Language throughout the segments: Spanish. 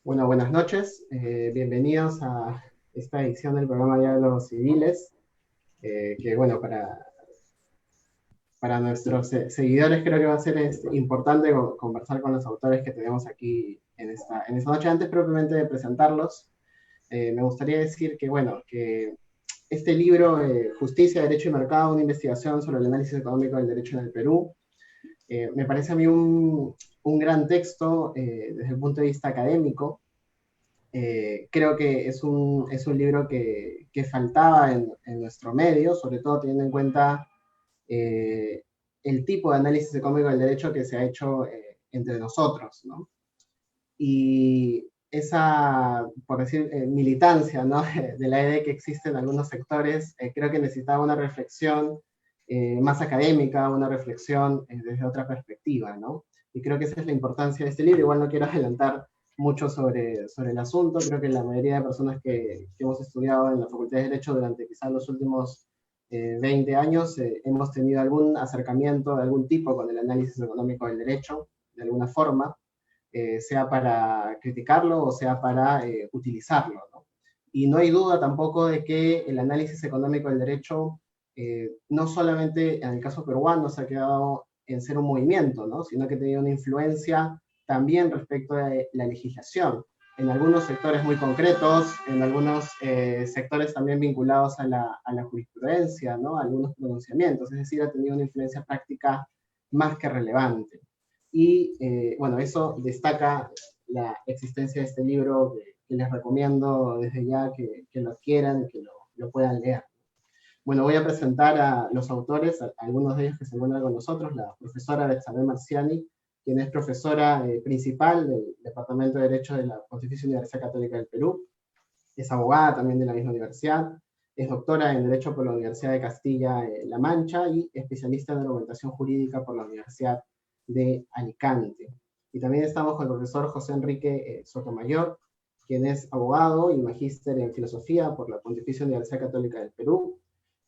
Bueno, buenas noches. Bienvenidos a esta edición del programa Diálogos Civiles, que bueno, para nuestros seguidores creo que va a ser importante conversar con los autores que tenemos aquí en esta noche. Antes propiamente de presentarlos, me gustaría decir que, bueno, que este libro, Justicia, Derecho y Mercado, una investigación sobre el análisis económico del derecho en el Perú, me parece a mí un gran texto desde el punto de vista académico. Creo que es un libro que faltaba en nuestro medio, sobre todo teniendo en cuenta eh, el tipo de análisis económico del derecho que se ha hecho entre nosotros, ¿no? Y esa, por decir, militancia, ¿no? de la idea que existe en algunos sectores, creo que necesitaba una reflexión más académica, una reflexión desde otra perspectiva, ¿no? Y creo que esa es la importancia de este libro. Igual no quiero adelantar mucho sobre el asunto. Creo que la mayoría de personas que hemos estudiado en la Facultad de Derecho durante quizás los últimos 20 años hemos tenido algún acercamiento de algún tipo con el análisis económico del derecho, de alguna forma, sea para criticarlo o sea para utilizarlo, ¿no? Y no hay duda tampoco de que el análisis económico del derecho no solamente en el caso peruano se ha quedado en ser un movimiento, ¿no? Sino que ha tenido una influencia también respecto de la legislación, en algunos sectores muy concretos, en algunos sectores también vinculados a la jurisprudencia, ¿no? Algunos pronunciamientos, es decir, ha tenido una influencia práctica más que relevante. Y bueno, eso destaca la existencia de este libro que les recomiendo desde ya que lo adquieran, que lo puedan leer. Bueno, voy a presentar a los autores, a algunos de ellos que se encuentran con nosotros, la profesora Betsabe Marciani, quien es profesora principal del Departamento de Derecho de la Pontificia Universidad Católica del Perú, es abogada también de la misma universidad, es doctora en Derecho por la Universidad de Castilla-La Mancha y especialista en argumentación jurídica por la Universidad de Alicante. Y también estamos con el profesor José Enrique Sotomayor, quien es abogado y magíster en filosofía por la Pontificia Universidad Católica del Perú,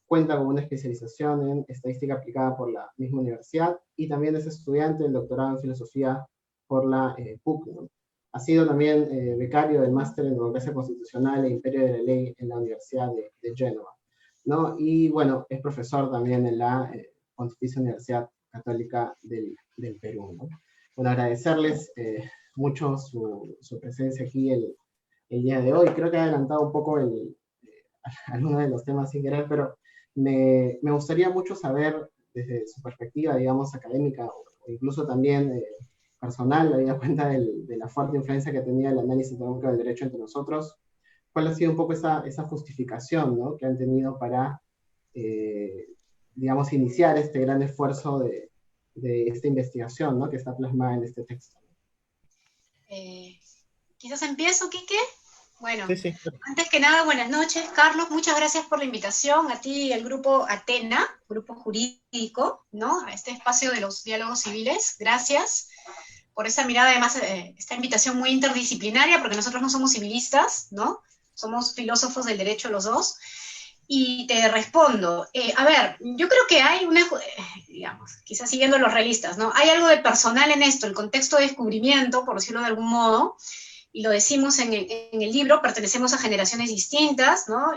cuenta con una especialización en estadística aplicada por la misma universidad y también es estudiante del doctorado en filosofía por la PUC, ¿no? Ha sido también becario del máster en democracia constitucional e imperio de la ley en la Universidad de Génova, ¿no? Y bueno, es profesor también en la Pontificia Universidad Católica del Perú, ¿no? Bueno, agradecerles mucho su presencia aquí el día de hoy. Creo que ha adelantado un poco algunos de los temas sin querer, pero me gustaría mucho saber desde su perspectiva, digamos, académica o incluso también personal, habida cuenta de la fuerte influencia que tenía el análisis económico del derecho entre nosotros, cuál ha sido un poco esa justificación, ¿no? que han tenido para, eh, digamos, iniciar este gran esfuerzo de esta investigación, ¿no? que está plasmada en este texto. Eh, Quizás empiezo, Quique. Bueno, Sí, sí. antes que nada, buenas noches, Carlos. Muchas gracias por la invitación a ti y al grupo Atena, grupo jurídico, ¿no? A este espacio de los diálogos civiles. Gracias por esa mirada, además, esta invitación muy interdisciplinaria, porque nosotros no somos civilistas, ¿no? Somos filósofos del derecho los dos. Y te respondo, a ver, yo creo que hay una, digamos, quizás siguiendo los realistas, ¿no? Hay algo de personal en esto, el contexto de descubrimiento, por decirlo de algún modo, y lo decimos en el libro, pertenecemos a generaciones distintas, ¿no?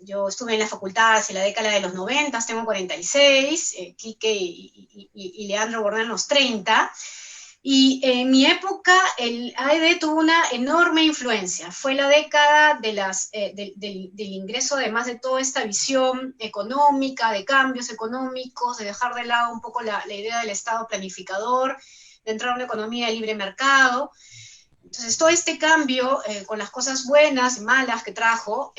Yo estuve en la facultad hacia la década de los 90, tengo 46, Quique y Leandro Bordán los 30, y en mi época el AED tuvo una enorme influencia. Fue la década del ingreso, además de toda esta visión económica, de cambios económicos, de dejar de lado un poco la idea del Estado planificador, de entrar a una economía de libre mercado. Entonces, todo este cambio, con las cosas buenas y malas que trajo,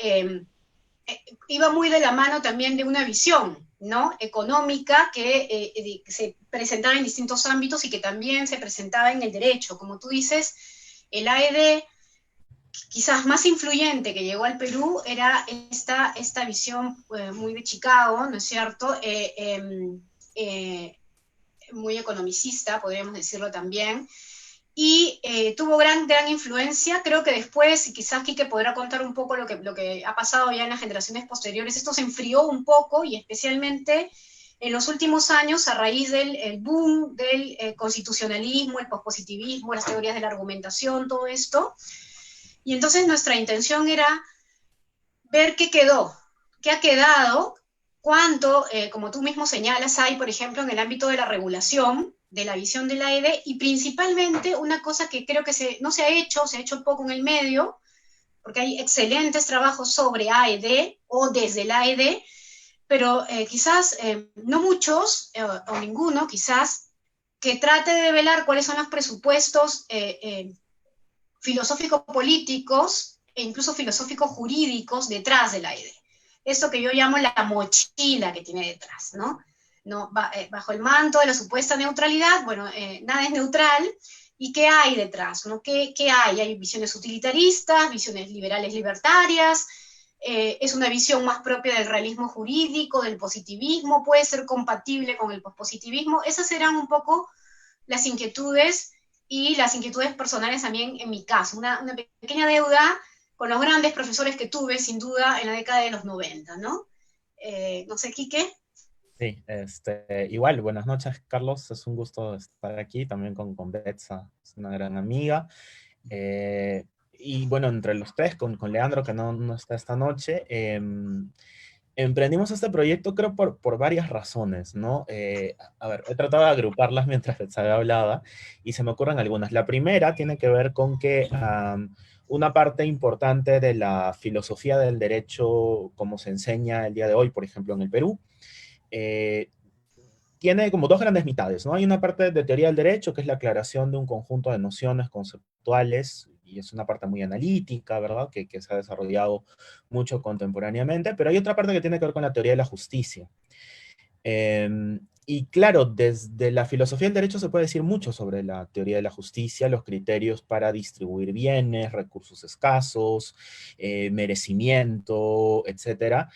iba muy de la mano también de una visión, ¿no? económica que se presentaba en distintos ámbitos y que también se presentaba en el derecho. Como tú dices, el AED quizás más influyente que llegó al Perú era esta visión muy de Chicago, ¿no es cierto? Muy economicista, podríamos decirlo también, y tuvo gran influencia. Creo que después, y quizás Quique podrá contar un poco lo que ha pasado ya en las generaciones posteriores, esto se enfrió un poco y especialmente en los últimos años, a raíz del el boom del constitucionalismo, el pospositivismo, las teorías de la argumentación, todo esto. Y entonces nuestra intención era ver qué quedó, qué ha quedado, cuánto, como tú mismo señalas, hay, por ejemplo, en el ámbito de la regulación, de la visión de la AED, y principalmente una cosa que creo que no se ha hecho poco en el medio, porque hay excelentes trabajos sobre AED o desde la AED, pero quizás no muchos, o ninguno quizás, que trate de develar cuáles son los presupuestos filosófico-políticos e incluso filosófico-jurídicos detrás de la AED. Esto que yo llamo la mochila que tiene detrás, ¿no? No, bajo el manto de la supuesta neutralidad, bueno, nada es neutral. ¿Y qué hay detrás? ¿No? ¿Qué hay? Hay visiones utilitaristas, visiones liberales libertarias, es una visión más propia del realismo jurídico, del positivismo, puede ser compatible con el pospositivismo. Esas eran un poco las inquietudes y las inquietudes personales también en mi caso. Una pequeña deuda con los grandes profesores que tuve, sin duda, en la década de los 90, ¿no? No sé, Quique. Sí, igual, buenas noches, Carlos. Es un gusto estar aquí también con Betsa, es una gran amiga. Y bueno, entre los tres, con Leandro, que no está esta noche, emprendimos este proyecto creo por varias razones, ¿no? A ver, he tratado de agruparlas mientras Betsa hablaba y se me ocurren algunas. La primera tiene que ver con que una parte importante de la filosofía del derecho, como se enseña el día de hoy, por ejemplo, en el Perú, eh, tiene como dos grandes mitades, ¿no? Hay una parte de teoría del derecho, que es la aclaración de un conjunto de nociones conceptuales, y es una parte muy analítica, ¿verdad? Que se ha desarrollado mucho contemporáneamente, pero hay otra parte que tiene que ver con la teoría de la justicia. Y claro, desde la filosofía del derecho se puede decir mucho sobre la teoría de la justicia, los criterios para distribuir bienes, recursos escasos, merecimiento, etcétera.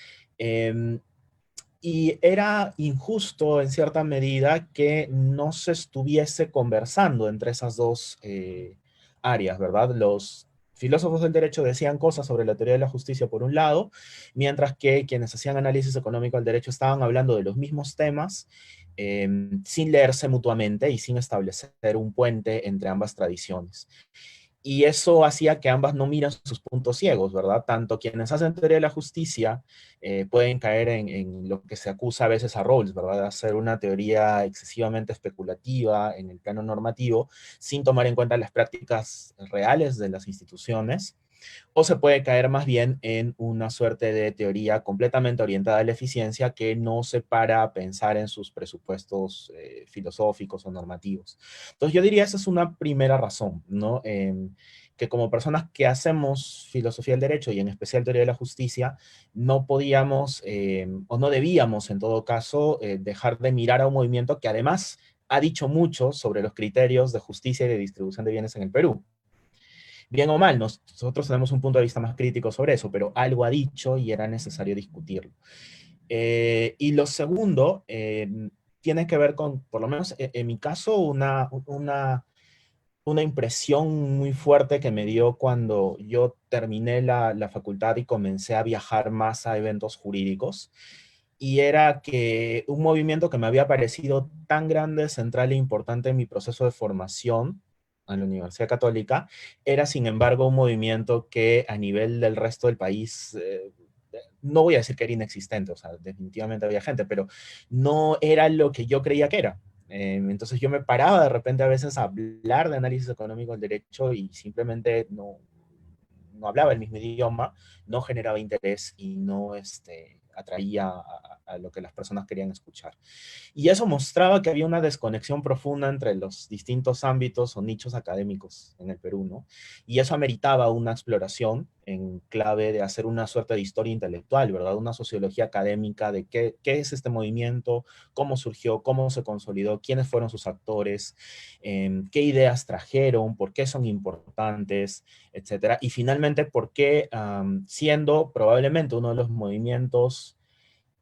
Y era injusto en cierta medida que no se estuviese conversando entre esas dos áreas, ¿verdad? Los filósofos del derecho decían cosas sobre la teoría de la justicia por un lado, mientras que quienes hacían análisis económico del derecho estaban hablando de los mismos temas, sin leerse mutuamente y sin establecer un puente entre ambas tradiciones. Y eso hacía que ambas no miran sus puntos ciegos, ¿verdad? Tanto quienes hacen teoría de la justicia pueden caer en lo que se acusa a veces a Rawls, ¿verdad? De hacer una teoría excesivamente especulativa en el plano normativo, sin tomar en cuenta las prácticas reales de las instituciones, o se puede caer más bien en una suerte de teoría completamente orientada a la eficiencia que no se para a pensar en sus presupuestos filosóficos o normativos. Entonces yo diría esa es una primera razón, ¿no? Que como personas que hacemos filosofía del derecho y en especial teoría de la justicia, no podíamos o no debíamos en todo caso dejar de mirar a un movimiento que además ha dicho mucho sobre los criterios de justicia y de distribución de bienes en el Perú. Bien o mal, nosotros tenemos un punto de vista más crítico sobre eso, pero algo ha dicho y era necesario discutirlo. Y lo segundo tiene que ver con, por lo menos en mi caso, una impresión muy fuerte que me dio cuando yo terminé la facultad y comencé a viajar más a eventos jurídicos. Y era que un movimiento que me había parecido tan grande, central e importante en mi proceso de formación en la Universidad Católica, era sin embargo un movimiento que a nivel del resto del país, no voy a decir que era inexistente, o sea, definitivamente había gente, pero no era lo que yo creía que era. Entonces yo me paraba de repente a veces a hablar de análisis económico del derecho y simplemente no hablaba el mismo idioma, no generaba interés y no atraía a lo que las personas querían escuchar. Y eso mostraba que había una desconexión profunda entre los distintos ámbitos o nichos académicos en el Perú, ¿no? Y eso ameritaba una exploración en clave de hacer una suerte de historia intelectual, ¿verdad? Una sociología académica de qué es este movimiento, cómo surgió, cómo se consolidó, quiénes fueron sus actores, qué ideas trajeron, por qué son importantes, etcétera. Y finalmente, por qué, siendo probablemente uno de los movimientos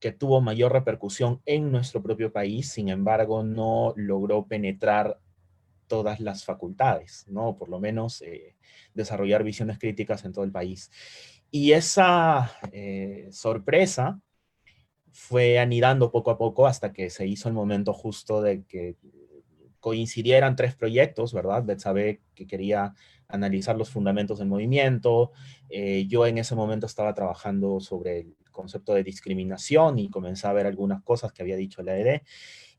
que tuvo mayor repercusión en nuestro propio país, sin embargo, no logró penetrar todas las facultades, ¿no? Por lo menos desarrollar visiones críticas en todo el país. Y esa sorpresa fue anidando poco a poco hasta que se hizo el momento justo de que coincidieran tres proyectos, ¿verdad? Betsabe, que quería analizar los fundamentos del movimiento. Yo en ese momento estaba trabajando sobre el concepto de discriminación y comencé a ver algunas cosas que había dicho la ED.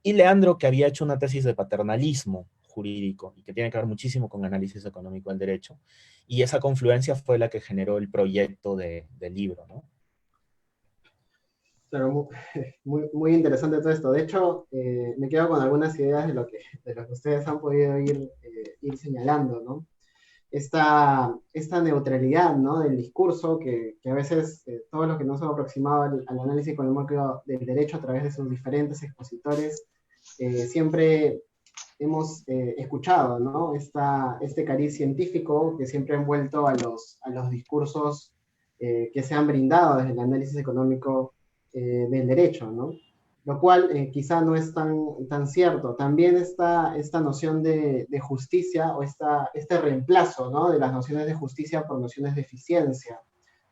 Y Leandro, que había hecho una tesis de paternalismo jurídico y que tiene que ver muchísimo con análisis económico del derecho. Y esa confluencia fue la que generó el proyecto del libro, ¿no? Claro, muy interesante todo esto. De hecho, me quedo con algunas ideas de lo que ustedes han podido ir señalando, ¿no? Esta neutralidad, ¿no? Del discurso que a veces todos los que nos hemos aproximado al análisis económico del derecho a través de sus diferentes expositores, siempre hemos escuchado, ¿no? Este cariz científico que siempre ha envuelto a los discursos que se han brindado desde el análisis económico del derecho, ¿no? Lo cual quizá no es tan cierto. También esta noción de justicia o este reemplazo, ¿no? De las nociones de justicia por nociones de eficiencia,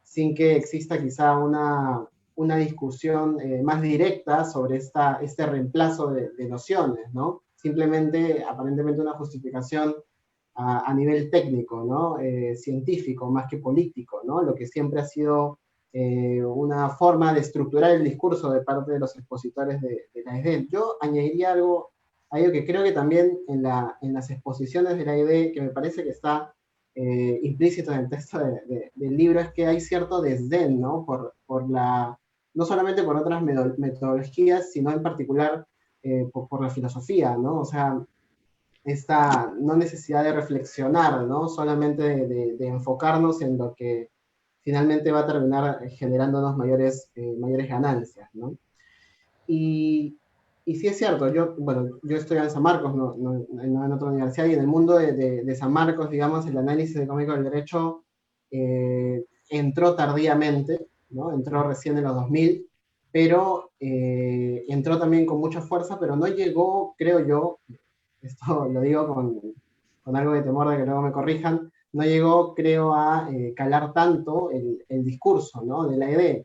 sin que exista quizá una discusión más directa sobre este reemplazo de nociones, ¿no? Simplemente, aparentemente, una justificación a nivel técnico, ¿no? Científico, más que político, ¿no? Lo que siempre ha sido una forma de estructurar el discurso de parte de los expositores de la ESDEL. Yo añadiría algo que creo que también en las exposiciones de la ESDEL, que me parece que está implícito en el texto del libro, es que hay cierto desdén, ¿no? No solamente por otras metodologías, sino en particular por la filosofía, ¿no? O sea, esta no necesidad de reflexionar, ¿no? Solamente de enfocarnos en lo que finalmente va a terminar generándonos mayores ganancias, ¿no? Y sí es cierto, yo estoy en San Marcos, no en otra universidad, y en el mundo de San Marcos, digamos, el análisis económico del derecho entró tardíamente, ¿no? Entró recién en los 2000, pero entró también con mucha fuerza, pero no llegó, creo yo, esto lo digo con algo de temor de que luego me corrijan, no llegó, creo, a calar tanto el discurso, ¿no? De la ED.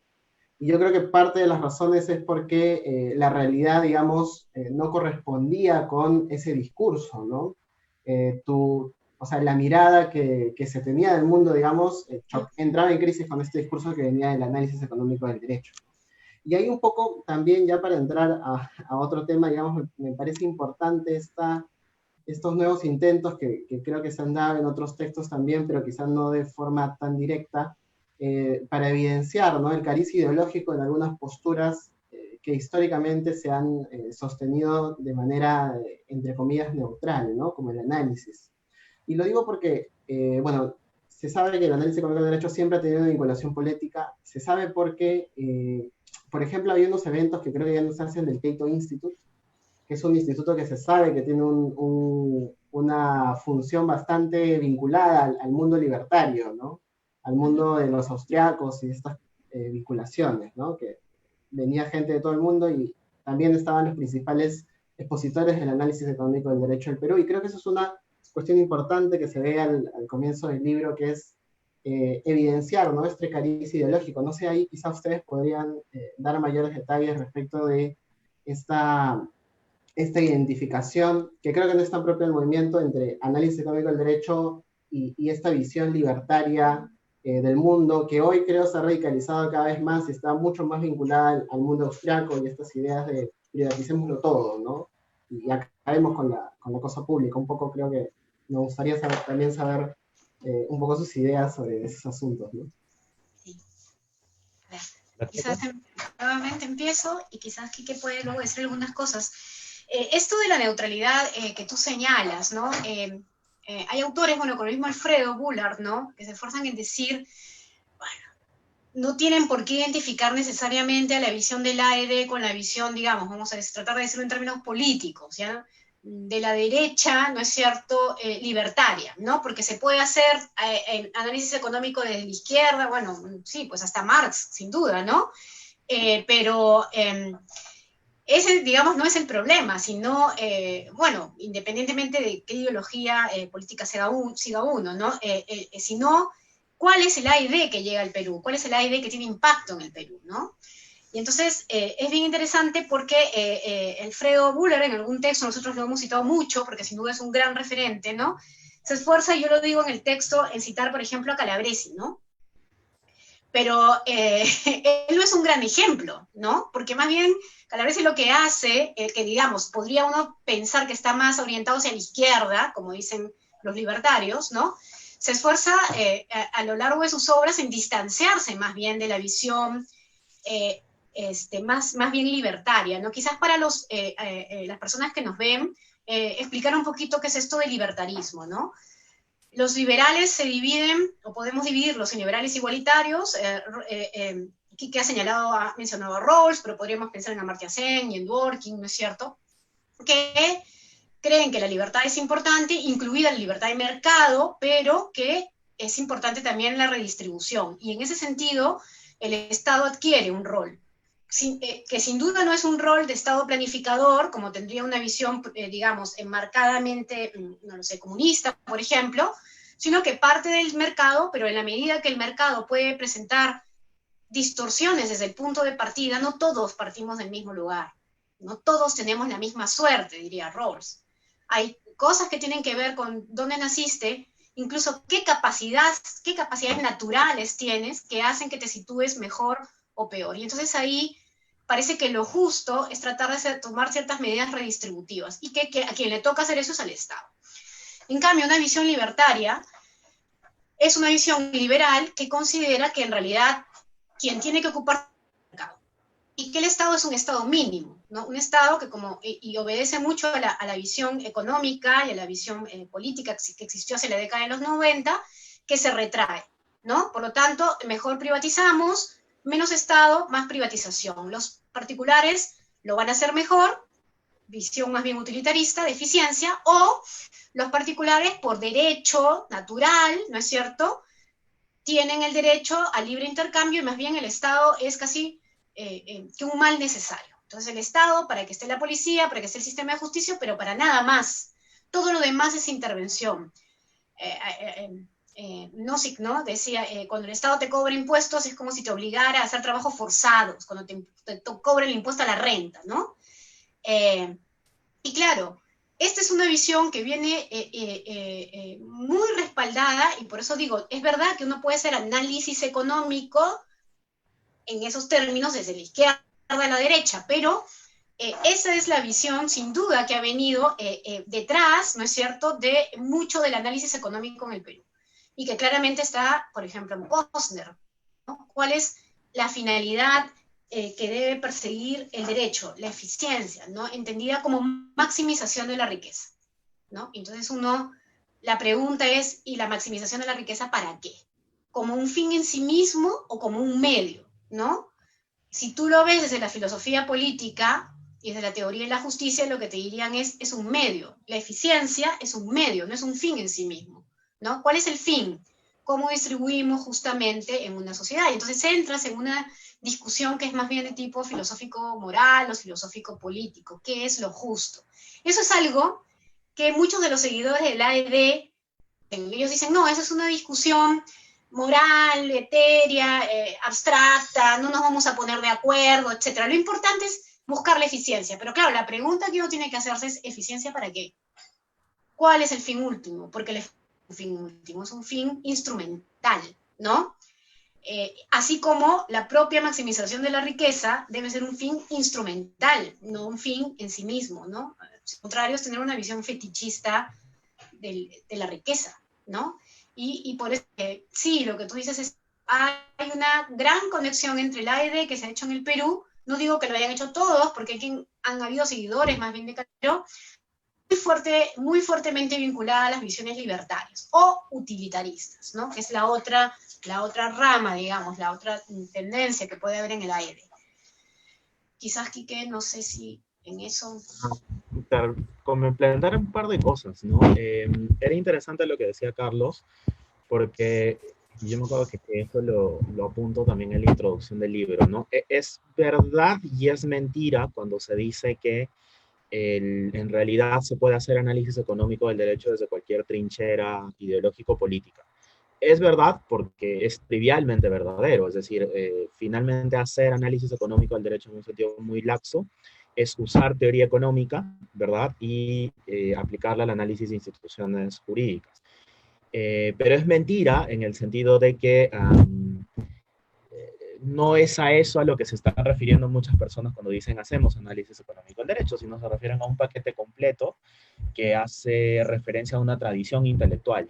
Y yo creo que parte de las razones es porque la realidad, digamos, no correspondía con ese discurso, ¿no? O sea, la mirada que se tenía del mundo, digamos, entraba en crisis con este discurso que venía del análisis económico del derecho. Y ahí un poco también, ya para entrar a otro tema, digamos, me parece importante estos nuevos intentos que creo que se han dado en otros textos también, pero quizás no de forma tan directa, para evidenciar, ¿no? El cariz ideológico en algunas posturas que históricamente se han sostenido de manera, entre comillas, neutral, ¿no? Como el análisis. Y lo digo porque, bueno, se sabe que el análisis económico del derecho siempre ha tenido una vinculación política, se sabe porque, por ejemplo, había unos eventos que creo que ya no se hacen del Cato Institute, que es un instituto que se sabe que tiene una función bastante vinculada al mundo libertario, ¿no? Al mundo de los austriacos y estas vinculaciones, ¿no? Que venía gente de todo el mundo y también estaban los principales expositores del análisis económico del derecho del Perú. Y creo que eso es una cuestión importante que se ve al comienzo del libro, que es evidenciar, ¿no? Este cariz ideológico. No sé, ahí quizás ustedes podrían dar mayores detalles respecto de esta identificación, que creo que no es tan propia del movimiento, entre análisis económico del derecho y esta visión libertaria del mundo, que hoy creo se ha radicalizado cada vez más y está mucho más vinculada al mundo austriaco y estas ideas de privaticémoslo todo, ¿no? Y acabemos con la cosa pública. Un poco creo que me gustaría también saber un poco sus ideas sobre esos asuntos, ¿no? Sí. A ver, quizás nuevamente empiezo y quizás Quique puede luego decir algunas cosas. Esto de la neutralidad que tú señalas, ¿no? Hay autores, bueno, con el mismo Alfredo Bullard, ¿no? Que se esfuerzan en decir, bueno, no tienen por qué identificar necesariamente a la visión del AED con la visión, digamos, vamos a tratar de decirlo en términos políticos, ¿ya? De la derecha, ¿no es cierto?, libertaria, ¿no? Porque se puede hacer análisis económico desde la izquierda, bueno, sí, pues hasta Marx, sin duda, ¿no? Pero ese, digamos, no es el problema, sino, bueno, independientemente de qué ideología política siga uno, ¿no? Sino, ¿cuál es el AID que llega al Perú? ¿Cuál es el AID que tiene impacto en el Perú, ¿no? Y entonces es bien interesante porque Alfredo Buller, en algún texto, nosotros lo hemos citado mucho, porque sin duda es un gran referente, ¿no? Se esfuerza, yo lo digo en el texto, en citar, por ejemplo, a Calabresi, ¿no? Pero él no es un gran ejemplo, ¿no? Porque más bien Calabresi lo que hace, que digamos, podría uno pensar que está más orientado hacia la izquierda, como dicen los libertarios, ¿no? Se esfuerza a lo largo de sus obras en distanciarse más bien de la visión más bien libertaria, ¿no? Quizás para las personas que nos ven, explicar un poquito qué es esto de libertarismo, ¿no? Los liberales se dividen, o podemos dividirlos en liberales igualitarios, que ha mencionado a Rawls, pero podríamos pensar en Amartya Sen y en Dworkin, ¿no es cierto? Que creen que la libertad es importante, incluida la libertad de mercado, pero que es importante también la redistribución. Y en ese sentido, el Estado adquiere un rol, que sin duda no es un rol de Estado planificador, como tendría una visión, digamos, enmarcadamente, no lo sé, comunista, por ejemplo, sino que parte del mercado, pero en la medida que el mercado puede presentar distorsiones desde el punto de partida, no todos partimos del mismo lugar, no todos tenemos la misma suerte, diría Rawls. Hay cosas que tienen que ver con dónde naciste, incluso qué capacidades naturales tienes que hacen que te sitúes mejor o peor. Y entonces ahí parece que lo justo es tratar de tomar ciertas medidas redistributivas y que a quien le toca hacer eso es al Estado. En cambio, una visión libertaria es una visión liberal que considera que en realidad quien tiene que ocupar el mercado y que el Estado es un Estado mínimo, ¿no? Un Estado que y obedece mucho a la visión económica y a la visión política que existió hacia la década de los 90, que se retrae, ¿no? Por lo tanto, mejor privatizamos, menos Estado, más privatización. Los particulares lo van a hacer mejor, visión más bien utilitarista, de eficiencia, o los particulares por derecho natural, ¿no es cierto?, tienen el derecho al libre intercambio y más bien el Estado es casi que un mal necesario. Entonces el Estado, para que esté la policía, para que esté el sistema de justicia, pero para nada más. Todo lo demás es intervención. Nozick, ¿no? Decía, cuando el Estado te cobra impuestos es como si te obligara a hacer trabajos forzados, cuando te cobra el impuesto a la renta, ¿no? Y claro, esta es una visión que viene muy respaldada, y por eso digo, es verdad que uno puede hacer análisis económico en esos términos desde la izquierda a la derecha, pero esa es la visión, sin duda, que ha venido detrás, ¿no es cierto?, de mucho del análisis económico en el Perú, y que claramente está, por ejemplo, en Posner, ¿no? ¿Cuál es la finalidad que debe perseguir el derecho? La eficiencia, ¿no?, entendida como maximización de la riqueza, ¿no? Entonces la pregunta es, ¿y la maximización de la riqueza para qué? ¿Como un fin en sí mismo o como un medio, ¿no? Si tú lo ves desde la filosofía política y desde la teoría de la justicia, lo que te dirían es un medio. La eficiencia es un medio, no es un fin en sí mismo, ¿no? ¿Cuál es el fin? ¿Cómo distribuimos justamente en una sociedad? Y entonces entras en una discusión que es más bien de tipo filosófico-moral o filosófico-político. ¿Qué es lo justo? Eso es algo que muchos de los seguidores del AED, ellos dicen, no, esa es una discusión moral, etérea, abstracta, no nos vamos a poner de acuerdo, etc. Lo importante es buscar la eficiencia. Pero claro, la pregunta que uno tiene que hacerse es, ¿eficiencia para qué? ¿Cuál es el fin último? Porque el fin último es un fin instrumental, ¿no? Así como la propia maximización de la riqueza debe ser un fin instrumental, no un fin en sí mismo, ¿no? Al contrario, es tener una visión fetichista de la riqueza, ¿no? Y por eso, sí, lo que tú dices es, hay una gran conexión entre el AED que se ha hecho en el Perú, no digo que lo hayan hecho todos, porque han habido seguidores más bien de Castro, muy fuertemente vinculada a las visiones libertarias o utilitaristas, ¿no? Que es la otra rama, digamos, la otra tendencia que puede haber en el AED. Quizás, Quique, no sé si en eso... Complementar un par de cosas, ¿no? Era interesante lo que decía Carlos, porque yo me acuerdo que eso lo apunto también en la introducción del libro, ¿no? Es verdad y es mentira cuando se dice que en realidad se puede hacer análisis económico del derecho desde cualquier trinchera ideológico-política. es verdad porque es trivialmente verdadero, es decir, finalmente hacer análisis económico del derecho en un sentido muy laxo es usar teoría económica, ¿verdad? Y aplicarla al análisis de instituciones jurídicas. Pero es mentira en el sentido de que no es a eso a lo que se están refiriendo muchas personas cuando dicen hacemos análisis económico del derecho, sino se refieren a un paquete completo que hace referencia a una tradición intelectual,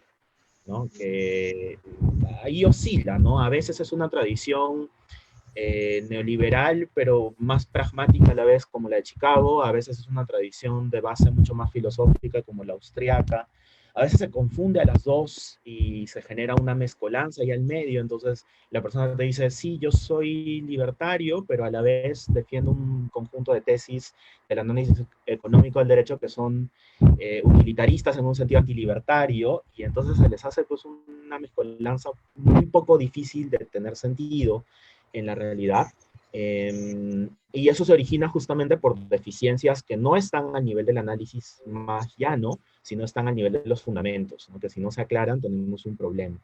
¿no? Que ahí oscila, ¿no? A veces es una tradición neoliberal, pero más pragmática a la vez como la de Chicago, a veces es una tradición de base mucho más filosófica como la austriaca, a veces se confunde a las dos y se genera una mezcolanza ahí al medio, entonces la persona te dice, sí, yo soy libertario, pero a la vez defiendo un conjunto de tesis del análisis económico del derecho que son utilitaristas en un sentido antilibertario, y entonces se les hace pues una mezcolanza muy poco difícil de tener sentido en la realidad. Y eso se origina justamente por deficiencias que no están al nivel del análisis más llano, sino están al nivel de los fundamentos, ¿no? Que si no se aclaran tenemos un problema.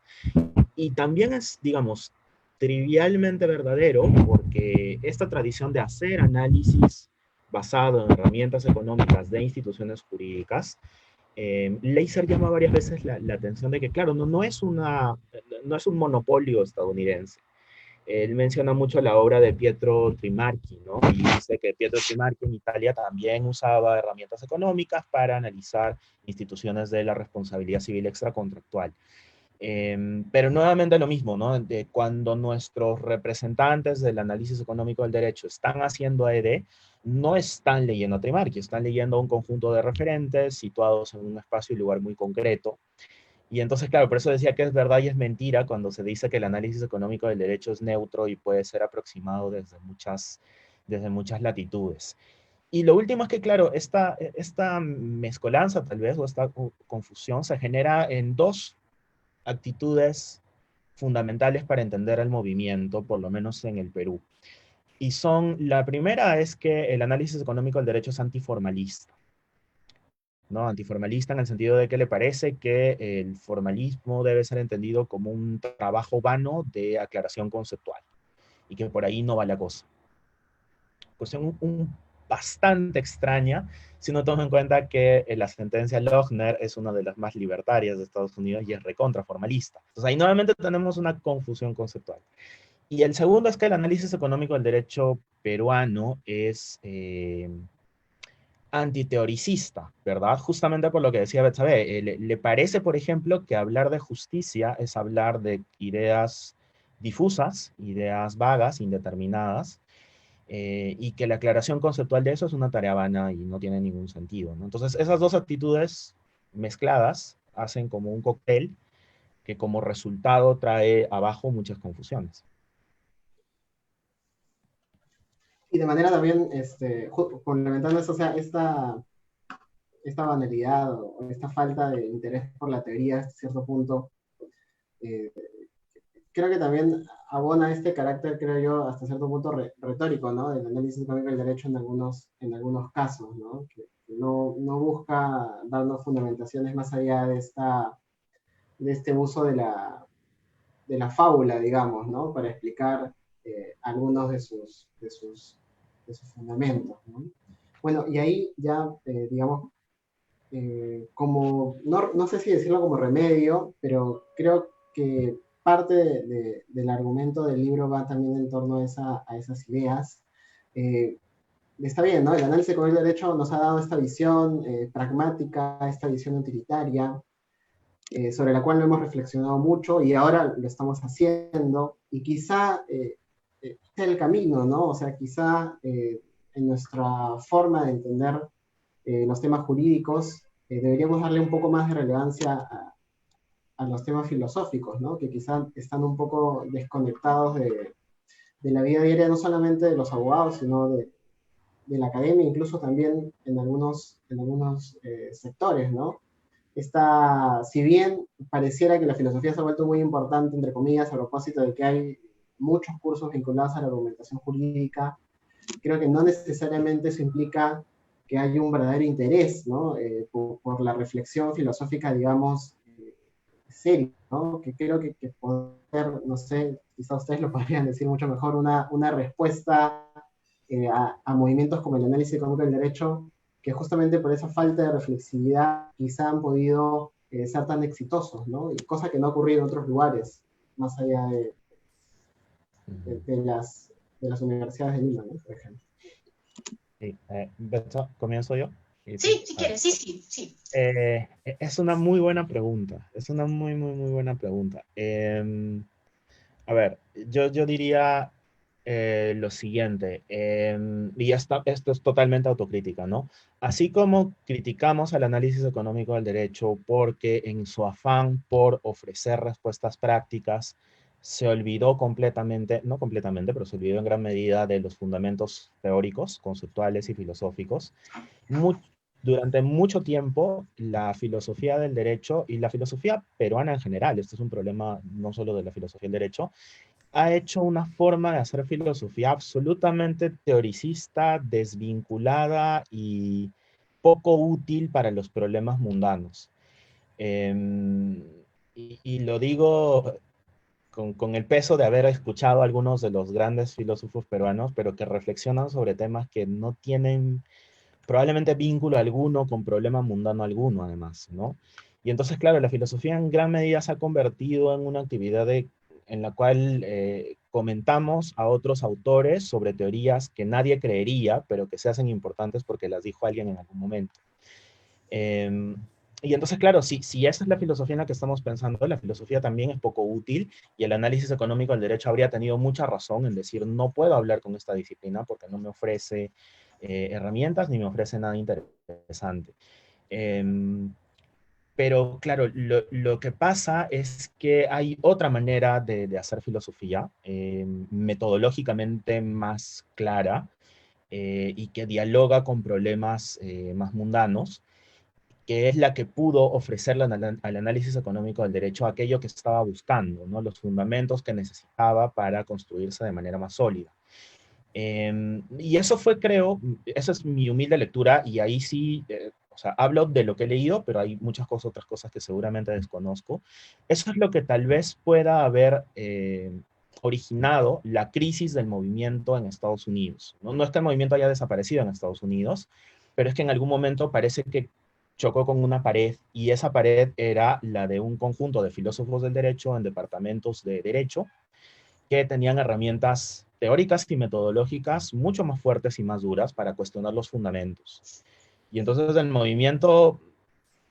Y también es, digamos, trivialmente verdadero porque esta tradición de hacer análisis basado en herramientas económicas de instituciones jurídicas, Leiser llama varias veces la atención de que, claro, no es un monopolio estadounidense. Él menciona mucho la obra de Pietro Trimarchi, ¿no? Y dice que Pietro Trimarchi en Italia también usaba herramientas económicas para analizar instituciones de la responsabilidad civil extracontractual. Pero nuevamente lo mismo, ¿no? Cuando nuestros representantes del análisis económico del derecho están haciendo AED, no están leyendo a Trimarchi, están leyendo un conjunto de referentes situados en un espacio y lugar muy concreto. Y entonces, claro, por eso decía que es verdad y es mentira cuando se dice que el análisis económico del derecho es neutro y puede ser aproximado desde muchas latitudes. Y lo último es que, claro, esta mezcolanza tal vez o esta confusión se genera en dos actitudes fundamentales para entender el movimiento, por lo menos en el Perú. Y la primera es que el análisis económico del derecho es antiformalista. ¿No? Antiformalista en el sentido de que le parece que el formalismo debe ser entendido como un trabajo vano de aclaración conceptual y que por ahí no va la cosa. Cuestión bastante extraña si uno toma en cuenta que la sentencia Lochner es una de las más libertarias de Estados Unidos y es recontra formalista. Entonces ahí nuevamente tenemos una confusión conceptual. Y el segundo es que el análisis económico del derecho peruano es antiteoricista, ¿verdad? Justamente por lo que decía Betsabe, le parece, por ejemplo, que hablar de justicia es hablar de ideas difusas, ideas vagas, indeterminadas, y que la aclaración conceptual de eso es una tarea vana y no tiene ningún sentido, ¿no? Entonces, esas dos actitudes mezcladas hacen como un cóctel que como resultado trae abajo muchas confusiones. Y de manera también, complementando eso, o sea, esta banalidad o esta falta de interés por la teoría hasta cierto punto, eh, creo que también abona este carácter, creo yo, hasta cierto punto retórico, ¿no? Del análisis económico del derecho en algunos casos, ¿no? Que no busca darnos fundamentaciones más allá de este uso de la fábula, digamos, ¿no? Para explicar algunos de sus fundamentos, ¿no? Bueno, y ahí ya, digamos, como, no sé si decirlo como remedio, pero creo que parte del argumento del libro va también en torno a esas ideas. Está bien, ¿no? El análisis económico del derecho nos ha dado esta visión pragmática, esta visión utilitaria, sobre la cual no hemos reflexionado mucho y ahora lo estamos haciendo. Y quizá este es el camino, ¿no? O sea, quizá en nuestra forma de entender los temas jurídicos, deberíamos darle un poco más de relevancia a los temas filosóficos, ¿no? Que quizá están un poco desconectados de la vida diaria, no solamente de los abogados, sino de la academia, incluso también en algunos sectores, ¿no? Si bien pareciera que la filosofía se ha vuelto muy importante, entre comillas, a propósito de que hay muchos cursos vinculados a la argumentación jurídica, creo que no necesariamente eso implica que haya un verdadero interés, ¿no? Por la reflexión filosófica, digamos, serio, ¿no? Que creo que puede ser, no sé, quizá ustedes lo podrían decir mucho mejor, una respuesta a movimientos como el análisis económico del derecho, que justamente por esa falta de reflexividad quizá han podido ser tan exitosos, ¿no? Y cosa que no ha ocurrido en otros lugares, más allá de las universidades de Lima, ¿no? Por ejemplo. Sí, Betsa, ¿comienzo yo? Y tú. Sí, si A ver. quieres, sí, sí, sí. Es una muy buena pregunta. Es una muy, muy, muy buena pregunta. A ver, yo diría lo siguiente, y esto es totalmente autocrítica, ¿no? Así como criticamos al análisis económico del derecho porque en su afán por ofrecer respuestas prácticas se olvidó completamente, no completamente, pero se olvidó en gran medida de los fundamentos teóricos, conceptuales y filosóficos. Mu- Durante mucho tiempo, la filosofía del derecho y la filosofía peruana en general, este es un problema no solo de la filosofía del derecho, ha hecho una forma de hacer filosofía absolutamente teoricista, desvinculada y poco útil para los problemas mundanos. Em, y lo digo con el peso de haber escuchado a algunos de los grandes filósofos peruanos, pero que reflexionan sobre temas que no tienen probablemente vínculo alguno con problema mundano alguno, además, ¿no? Y entonces, claro, la filosofía en gran medida se ha convertido en una actividad en la cual comentamos a otros autores sobre teorías que nadie creería, pero que se hacen importantes porque las dijo alguien en algún momento. Eh, y entonces, claro, si esa es la filosofía en la que estamos pensando, la filosofía también es poco útil y el análisis económico del derecho habría tenido mucha razón en decir, no puedo hablar con esta disciplina porque no me ofrece herramientas ni me ofrece nada interesante. Em, pero claro, lo que pasa es que hay otra manera de hacer filosofía, metodológicamente más clara y que dialoga con problemas más mundanos, que es la que pudo ofrecerle al análisis económico del derecho aquello que estaba buscando, ¿no? Los fundamentos que necesitaba para construirse de manera más sólida. Y eso fue, creo, esa es mi humilde lectura, y ahí sí, o sea, hablo de lo que he leído, pero hay muchas cosas, otras cosas que seguramente desconozco. Eso es lo que tal vez pueda haber originado la crisis del movimiento en Estados Unidos. ¿No? No es que el movimiento haya desaparecido en Estados Unidos, pero es que en algún momento parece que chocó con una pared, y esa pared era la de un conjunto de filósofos del derecho en departamentos de derecho que tenían herramientas teóricas y metodológicas mucho más fuertes y más duras para cuestionar los fundamentos. Y entonces el movimiento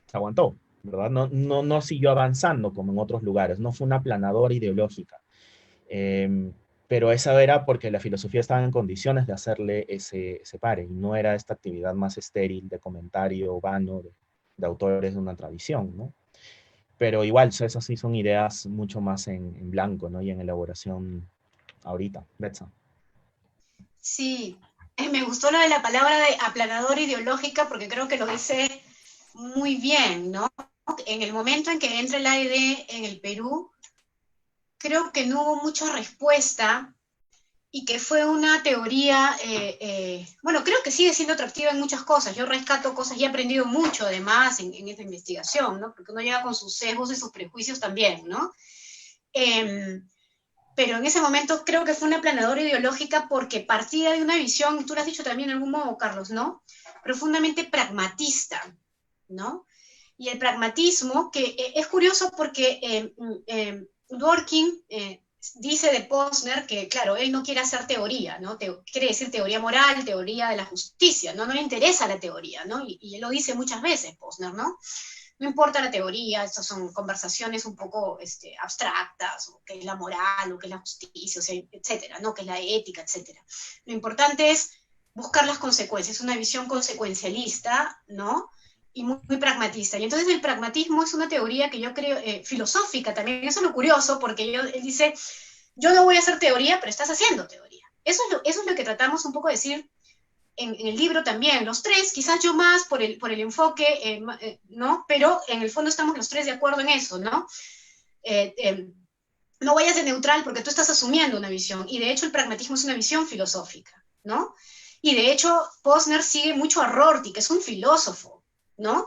se aguantó, ¿verdad? No siguió avanzando como en otros lugares, no fue una aplanadora ideológica. Pero esa era porque la filosofía estaba en condiciones de hacerle ese pare, y no era esta actividad más estéril de comentario vano de autores de una tradición, ¿no? Pero igual, esas sí son ideas mucho más en blanco, ¿no? Y en elaboración ahorita, Betsa. Sí, me gustó lo de la palabra de aplanadora ideológica porque creo que lo dice muy bien, ¿no? En el momento en que entra el AED en el Perú, creo que no hubo mucha respuesta y que fue una teoría, bueno, creo que sigue siendo atractiva en muchas cosas. Yo rescato cosas y he aprendido mucho además en esta investigación, ¿no? Porque uno llega con sus sesgos y sus prejuicios también, ¿no? Pero en ese momento creo que fue una aplanadora ideológica porque partía de una visión, tú lo has dicho también en algún modo, Carlos, ¿no? Profundamente pragmatista, ¿no? Y el pragmatismo, que es curioso porque Dworkin dice de Posner que, claro, él no quiere hacer teoría, ¿no? Quiere decir teoría moral, teoría de la justicia, ¿no? No le interesa la teoría, ¿no? Y él lo dice muchas veces, Posner, ¿no? No importa la teoría, estas son conversaciones un poco abstractas, o qué es la moral, o qué es la justicia, o sea, etcétera, ¿no? Qué es la ética, etcétera. Lo importante es buscar las consecuencias, una visión consecuencialista, ¿no? Y muy pragmatista. Y entonces el pragmatismo es una teoría que yo creo, filosófica también, eso es lo curioso, porque él dice, yo no voy a hacer teoría, pero estás haciendo teoría. Eso es lo que tratamos un poco de decir en el libro también, los tres, quizás yo más por el enfoque, ¿no? Pero en el fondo estamos los tres de acuerdo en eso, ¿no? No vayas de neutral porque tú estás asumiendo una visión, y de hecho el pragmatismo es una visión filosófica, ¿no? Y de hecho Posner sigue mucho a Rorty, que es un filósofo, ¿no?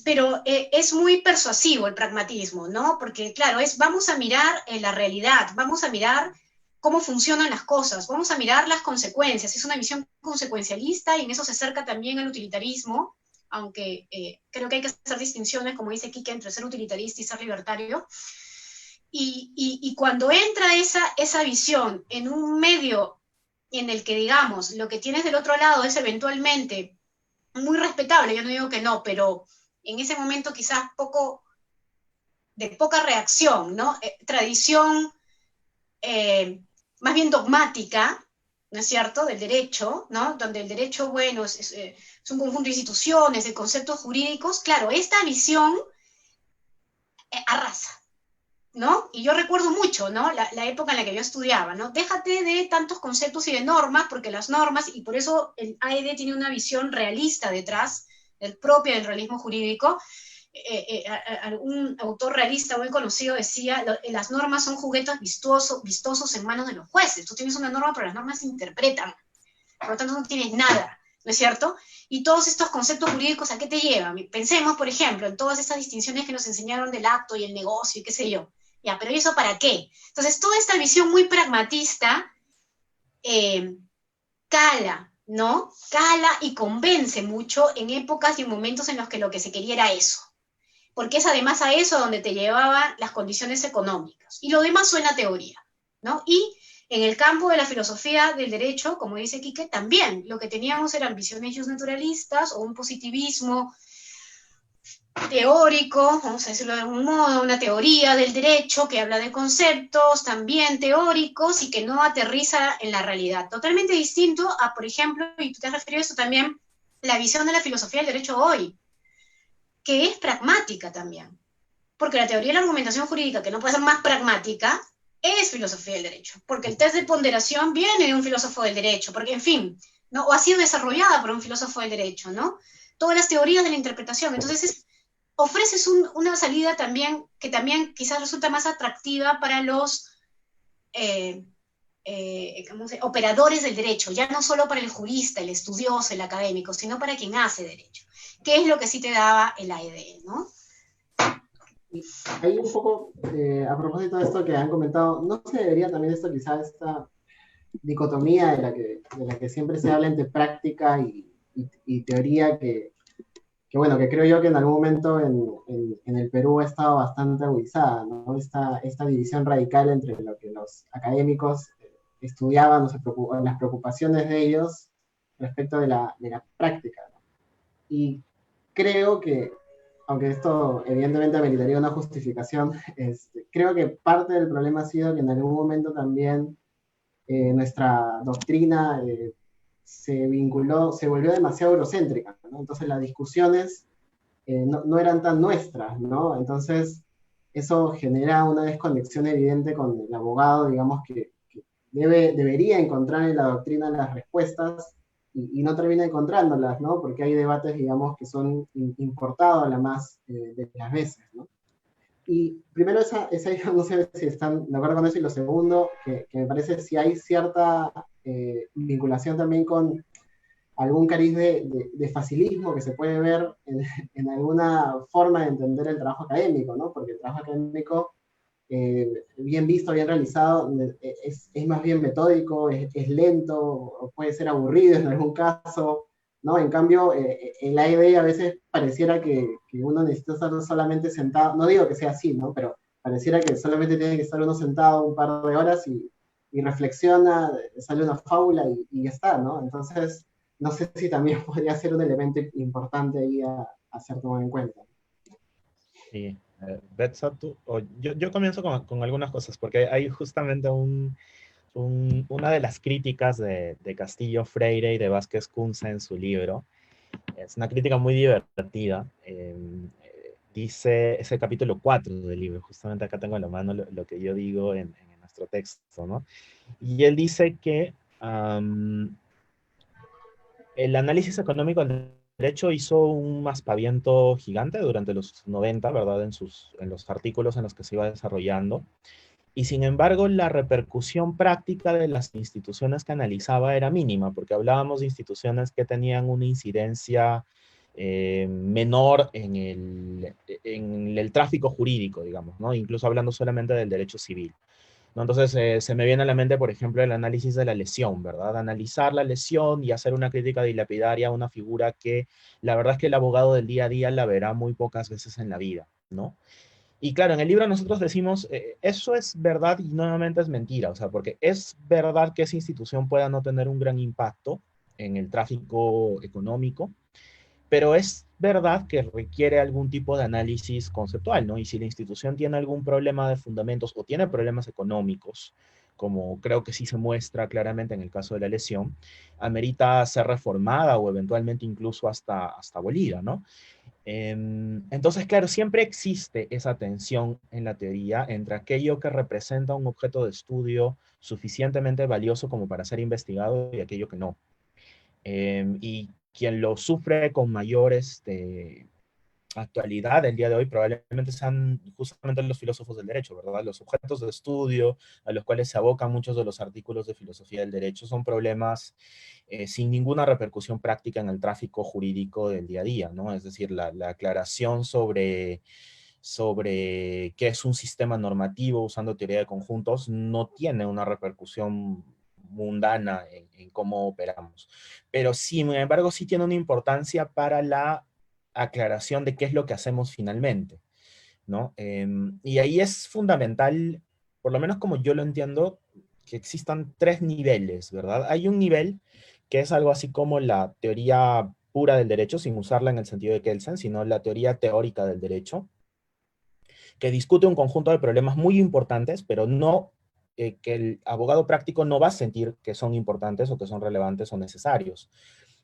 pero es muy persuasivo el pragmatismo, ¿no? Porque, claro, vamos a mirar la realidad, vamos a mirar cómo funcionan las cosas, vamos a mirar las consecuencias. Es una visión consecuencialista y en eso se acerca también al utilitarismo, aunque creo que hay que hacer distinciones, como dice Quique, entre ser utilitarista y ser libertario. Y cuando entra esa visión en un medio en el que, digamos, lo que tienes del otro lado es eventualmente muy respetable, yo no digo que no, pero en ese momento quizás de poca reacción, ¿no? Tradición más bien dogmática, ¿no es cierto?, del derecho, ¿no? Donde el derecho, bueno, es un conjunto de instituciones, de conceptos jurídicos. Claro, esta visión arrasa, ¿no? Y yo recuerdo mucho, ¿no? La época en la que yo estudiaba, ¿no? Déjate de tantos conceptos y de normas, porque las normas, y por eso el AED tiene una visión realista detrás, propia del realismo jurídico. Un autor realista muy conocido decía, las normas son juguetes vistosos en manos de los jueces. Tú tienes una norma, pero las normas se interpretan. Por lo tanto, no tienes nada, ¿no es cierto? Y todos estos conceptos jurídicos, ¿a qué te llevan? Pensemos, por ejemplo, en todas esas distinciones que nos enseñaron del acto y el negocio y qué sé yo. Ya, pero ¿y eso para qué? Entonces, toda esta visión muy pragmatista cala, ¿no? Cala y convence mucho en épocas y en momentos en los que lo que se quería era eso. Porque es además a eso donde te llevaban las condiciones económicas. Y lo demás suena teoría, ¿no? Y en el campo de la filosofía del derecho, como dice Quique, también lo que teníamos eran visiones naturalistas o un positivismo teórico, vamos a decirlo de algún modo, una teoría del derecho que habla de conceptos también teóricos y que no aterriza en la realidad. Totalmente distinto a, por ejemplo, y tú te has referido a eso también, la visión de la filosofía del derecho hoy, que es pragmática también. Porque la teoría de la argumentación jurídica, que no puede ser más pragmática, es filosofía del derecho. Porque el test de ponderación viene de un filósofo del derecho, porque, en fin, ¿no? O ha sido desarrollada por un filósofo del derecho, ¿no? Todas las teorías de la interpretación. Entonces, ofreces una salida también que también quizás resulta más atractiva para los operadores del derecho, ya no solo para el jurista, el estudioso, el académico, sino para quien hace derecho, que es lo que sí te daba el AED, ¿no? Y ahí un poco, a propósito de esto que han comentado, ¿no se debería también esto, quizás esta dicotomía de la que siempre se habla entre práctica y teoría bueno, que creo yo que en algún momento en el Perú ha estado bastante agudizada, ¿no? Esta división radical entre lo que los académicos estudiaban, las preocupaciones de ellos respecto de la práctica, ¿no? Y creo que, aunque esto evidentemente ameritaría una justificación, creo que parte del problema ha sido que en algún momento también nuestra doctrina se volvió demasiado eurocéntrica, ¿no? Entonces las discusiones no eran tan nuestras, ¿no? Entonces eso genera una desconexión evidente con el abogado, digamos, que debería encontrar en la doctrina las respuestas y no termina encontrándolas, ¿no? Porque hay debates, digamos, que son importados a la más de las veces, ¿no? Y primero esa no sé si están de acuerdo con eso, y lo segundo, que me parece si hay cierta vinculación también con algún cariz de facilismo que se puede ver en alguna forma de entender el trabajo académico, ¿no? Porque el trabajo académico, bien visto, bien realizado, es más bien metódico, es lento, o puede ser aburrido en algún caso, ¿no? En cambio, el AED a veces pareciera que uno necesita estar solamente sentado, no digo que sea así, ¿no? Pero pareciera que solamente tiene que estar uno sentado un par de horas y reflexiona, sale una fábula y ya está, ¿no? Entonces, no sé si también podría ser un elemento importante ahí a ser tomado en cuenta. Sí, Betsa, yo comienzo con algunas cosas, porque hay justamente una de las críticas de Castillo Freire y de Vázquez Kunze en su libro. Es una crítica muy divertida. Dice, es el capítulo 4 del libro, justamente acá tengo en la mano lo que yo digo en nuestro texto, ¿no? Y él dice que el análisis económico del derecho hizo un aspaviento gigante durante los 90, ¿verdad? En los artículos en los que se iba desarrollando. Y sin embargo, la repercusión práctica de las instituciones que analizaba era mínima, porque hablábamos de instituciones que tenían una incidencia menor en el tráfico jurídico, digamos, ¿no? Incluso hablando solamente del derecho civil. ¿No? Entonces, se me viene a la mente, por ejemplo, el análisis de la lesión, ¿verdad? Analizar la lesión y hacer una crítica dilapidaria a una figura que la verdad es que el abogado del día a día la verá muy pocas veces en la vida, ¿no? Y claro, en el libro nosotros decimos, eso es verdad y nuevamente es mentira, o sea, porque es verdad que esa institución pueda no tener un gran impacto en el tráfico económico, pero es verdad que requiere algún tipo de análisis conceptual, ¿no? Y si la institución tiene algún problema de fundamentos o tiene problemas económicos, como creo que sí se muestra claramente en el caso de la lesión, amerita ser reformada o eventualmente incluso hasta abolida, ¿no? Entonces, claro, siempre existe esa tensión en la teoría entre aquello que representa un objeto de estudio suficientemente valioso como para ser investigado y aquello que no. Y quien lo sufre con mayor actualidad el día de hoy probablemente sean justamente los filósofos del derecho, ¿verdad? Los objetos de estudio a los cuales se abocan muchos de los artículos de filosofía del derecho son problemas sin ninguna repercusión práctica en el tráfico jurídico del día a día, ¿no? Es decir, la aclaración sobre qué es un sistema normativo usando teoría de conjuntos no tiene una repercusión mundana en cómo operamos. Pero sin embargo sí tiene una importancia para la aclaración de qué es lo que hacemos finalmente, ¿no? Y ahí es fundamental, por lo menos como yo lo entiendo, que existan tres niveles, ¿verdad? Hay un nivel que es algo así como la teoría pura del derecho, sin usarla en el sentido de Kelsen, sino la teoría teórica del derecho, que discute un conjunto de problemas muy importantes, pero no que el abogado práctico no va a sentir que son importantes o que son relevantes o necesarios,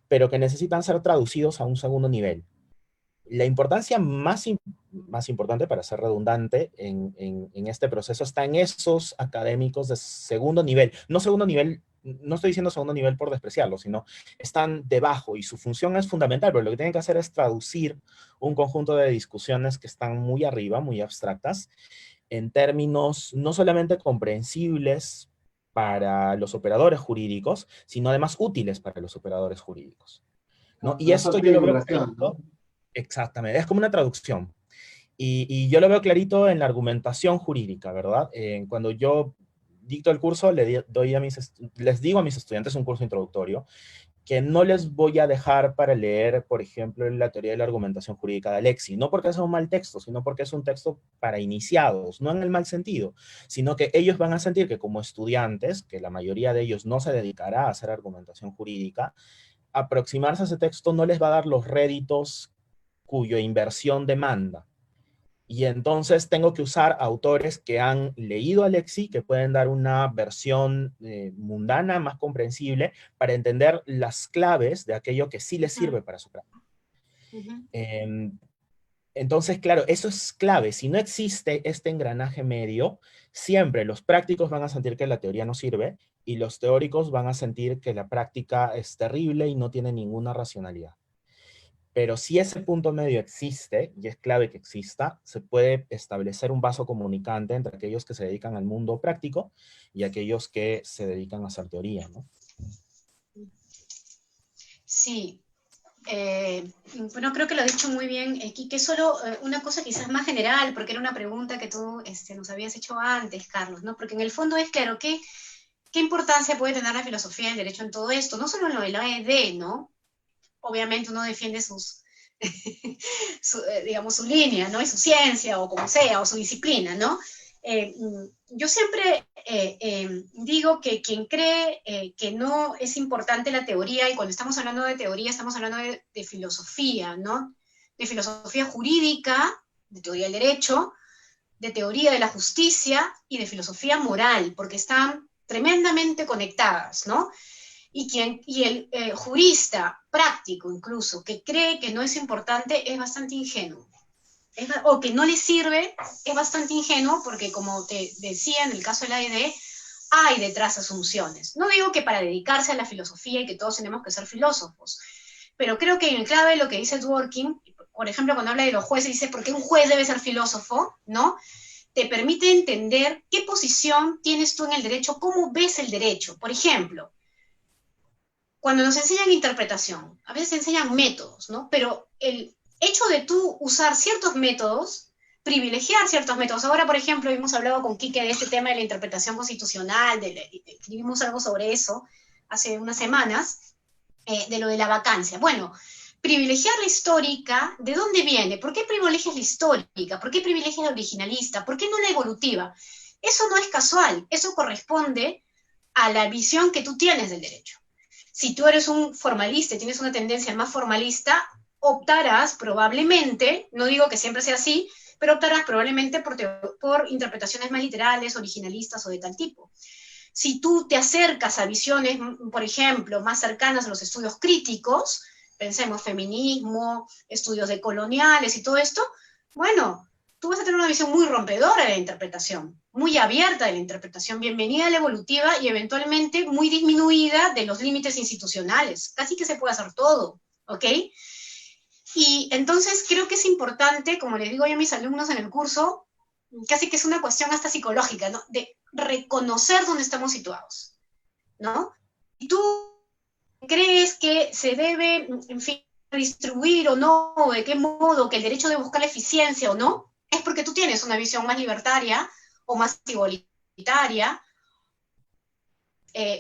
pero que necesitan ser traducidos a un segundo nivel. La importancia más importante, para ser redundante, en este proceso está en esos académicos de segundo nivel. No segundo nivel, no estoy diciendo segundo nivel por despreciarlo, sino están debajo y su función es fundamental, pero lo que tienen que hacer es traducir un conjunto de discusiones que están muy arriba, muy abstractas, en términos no solamente comprensibles para los operadores jurídicos, sino además útiles para los operadores jurídicos, ¿no? Y Una esto suerte yo de lo veo divulgación, ¿no? clarito. Exactamente, es como una traducción. Y yo lo veo clarito en la argumentación jurídica, ¿verdad? Cuando yo dicto el curso, les digo a mis estudiantes, un curso introductorio, que no les voy a dejar para leer, por ejemplo, la teoría de la argumentación jurídica de Alexi, no porque sea un mal texto, sino porque es un texto para iniciados, no en el mal sentido, sino que ellos van a sentir que como estudiantes, que la mayoría de ellos no se dedicará a hacer argumentación jurídica, aproximarse a ese texto no les va a dar los réditos cuya inversión demanda. Y entonces tengo que usar autores que han leído a Lexi, que pueden dar una versión mundana, más comprensible, para entender las claves de aquello que sí les sirve para su práctica. Eh, entonces, claro, eso es clave. Si no existe este engranaje medio, siempre los prácticos van a sentir que la teoría no sirve y los teóricos van a sentir que la práctica es terrible y no tiene ninguna racionalidad. Pero si ese punto medio existe, y es clave que exista, se puede establecer un vaso comunicante entre aquellos que se dedican al mundo práctico y aquellos que se dedican a hacer teoría, ¿no? Sí. Bueno, creo que lo has dicho muy bien, Quique. Solo una cosa quizás más general, porque era una pregunta que tú nos habías hecho antes, Carlos, ¿no? Porque en el fondo es claro, ¿qué importancia puede tener la filosofía del derecho en todo esto? No solo en lo de la AED, ¿no? Obviamente uno defiende digamos, su línea, ¿no? Y su ciencia, o como sea, o su disciplina, ¿no? Yo siempre digo que quien cree que no es importante la teoría, y cuando estamos hablando de teoría estamos hablando de filosofía, ¿no? De filosofía jurídica, de teoría del derecho, de teoría de la justicia y de filosofía moral, porque están tremendamente conectadas, ¿no? Y el jurista práctico incluso, que cree que no es importante, es bastante ingenuo. O que no le sirve, es bastante ingenuo, porque como te decía en el caso de la AED, hay detrás asunciones. No digo que para dedicarse a la filosofía y que todos tenemos que ser filósofos, pero creo que en clave lo que dice Dworkin, por ejemplo, cuando habla de los jueces, dice, ¿por qué un juez debe ser filósofo? ¿No? Te permite entender qué posición tienes tú en el derecho, cómo ves el derecho. Por ejemplo, cuando nos enseñan interpretación, a veces enseñan métodos, ¿no? Pero el hecho de tú usar ciertos métodos, privilegiar ciertos métodos. Ahora, por ejemplo, hemos hablado con Quique de este tema de la interpretación constitucional, escribimos algo sobre eso hace unas semanas, de lo de la vacancia. Bueno, privilegiar la histórica, ¿de dónde viene? ¿Por qué privilegias la histórica? ¿Por qué privilegias la originalista? ¿Por qué no la evolutiva? Eso no es casual, eso corresponde a la visión que tú tienes del derecho. Si tú eres un formalista y tienes una tendencia más formalista, optarás probablemente, no digo que siempre sea así, pero optarás probablemente por interpretaciones más literales, originalistas o de tal tipo. Si tú te acercas a visiones, por ejemplo, más cercanas a los estudios críticos, pensemos feminismo, estudios decoloniales y todo esto, bueno, tú vas a tener una visión muy rompedora de la interpretación, muy abierta de la interpretación, bienvenida a la evolutiva y eventualmente muy disminuida de los límites institucionales. Casi que se puede hacer todo, ¿ok? Y entonces creo que es importante, como les digo yo a mis alumnos en el curso, casi que es una cuestión hasta psicológica, ¿no? De reconocer dónde estamos situados, ¿no? Y tú crees que se debe, en fin, distribuir o no, de qué modo, que el derecho de buscar la eficiencia o no, es porque tú tienes una visión más libertaria o más igualitaria,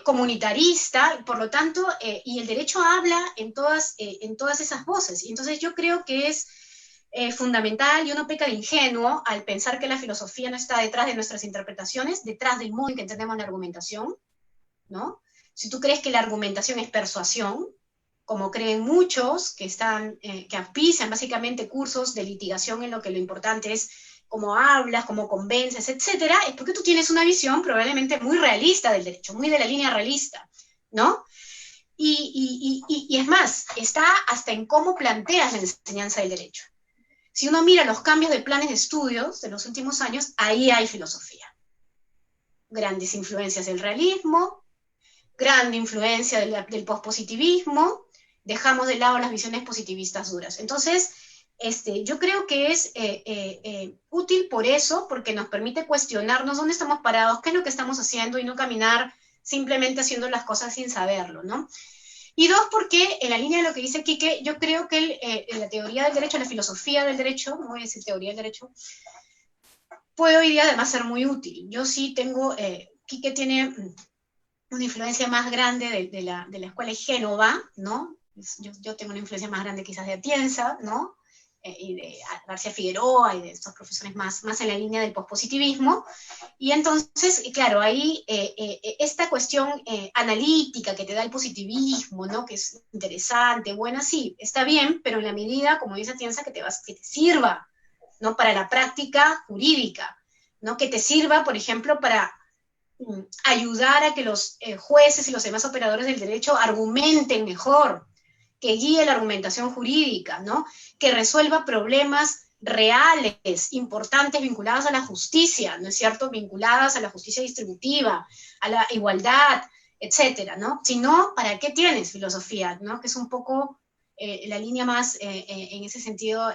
comunitarista, por lo tanto, y el derecho habla en todas esas voces. Y entonces yo creo que es fundamental, y uno peca de ingenuo al pensar que la filosofía no está detrás de nuestras interpretaciones, detrás del modo en que entendemos la argumentación, ¿no? Si tú crees que la argumentación es persuasión, como creen muchos que auspician básicamente cursos de litigación en lo que lo importante es cómo hablas, cómo convences, etcétera, es porque tú tienes una visión probablemente muy realista del derecho, muy de la línea realista, ¿no? Y es más, está hasta en cómo planteas la enseñanza del derecho. Si uno mira los cambios de planes de estudios de los últimos años, ahí hay filosofía. Grandes influencias del realismo, gran influencia del pospositivismo, dejamos de lado las visiones positivistas duras. Entonces, yo creo que es útil por eso, porque nos permite cuestionarnos dónde estamos parados, qué es lo que estamos haciendo y no caminar simplemente haciendo las cosas sin saberlo, ¿no? Y dos, porque en la línea de lo que dice Quique, yo creo que la teoría del derecho, la filosofía del derecho, no voy a decir teoría del derecho, puede hoy día además ser muy útil. Yo sí tengo, Quique tiene una influencia más grande de la escuela de Génova, ¿no? Yo tengo una influencia más grande quizás de Atienza, ¿no? Y de García Figueroa y de estos profesores más en la línea del pospositivismo. Y entonces, claro, ahí esta cuestión analítica que te da el positivismo, ¿no? Que es interesante, buena, sí, está bien, pero en la medida, como dice Atienza, que te sirva, ¿no? Para la práctica jurídica, ¿no? Que te sirva, por ejemplo, para ayudar a que los jueces y los demás operadores del derecho argumenten mejor, que guíe la argumentación jurídica, ¿no? Que resuelva problemas reales, importantes, vinculados a la justicia, ¿no es cierto? Vinculadas a la justicia distributiva, a la igualdad, etcétera, ¿no? Si no, ¿para qué tienes filosofía, ¿no? Que es un poco la línea más, en ese sentido,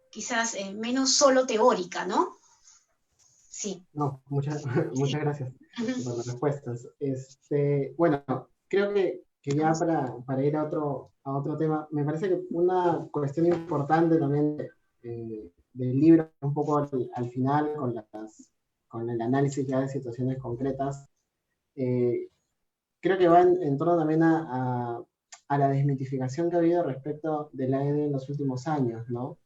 quizás menos solo teórica, ¿no? Sí. No, muchas gracias por las respuestas. Bueno, creo que ya para ir a otro tema, me parece que una cuestión importante también del libro, un poco al final, con el análisis ya de situaciones concretas, creo que va en torno también a la desmitificación que ha habido respecto del AED en los últimos años, ¿no?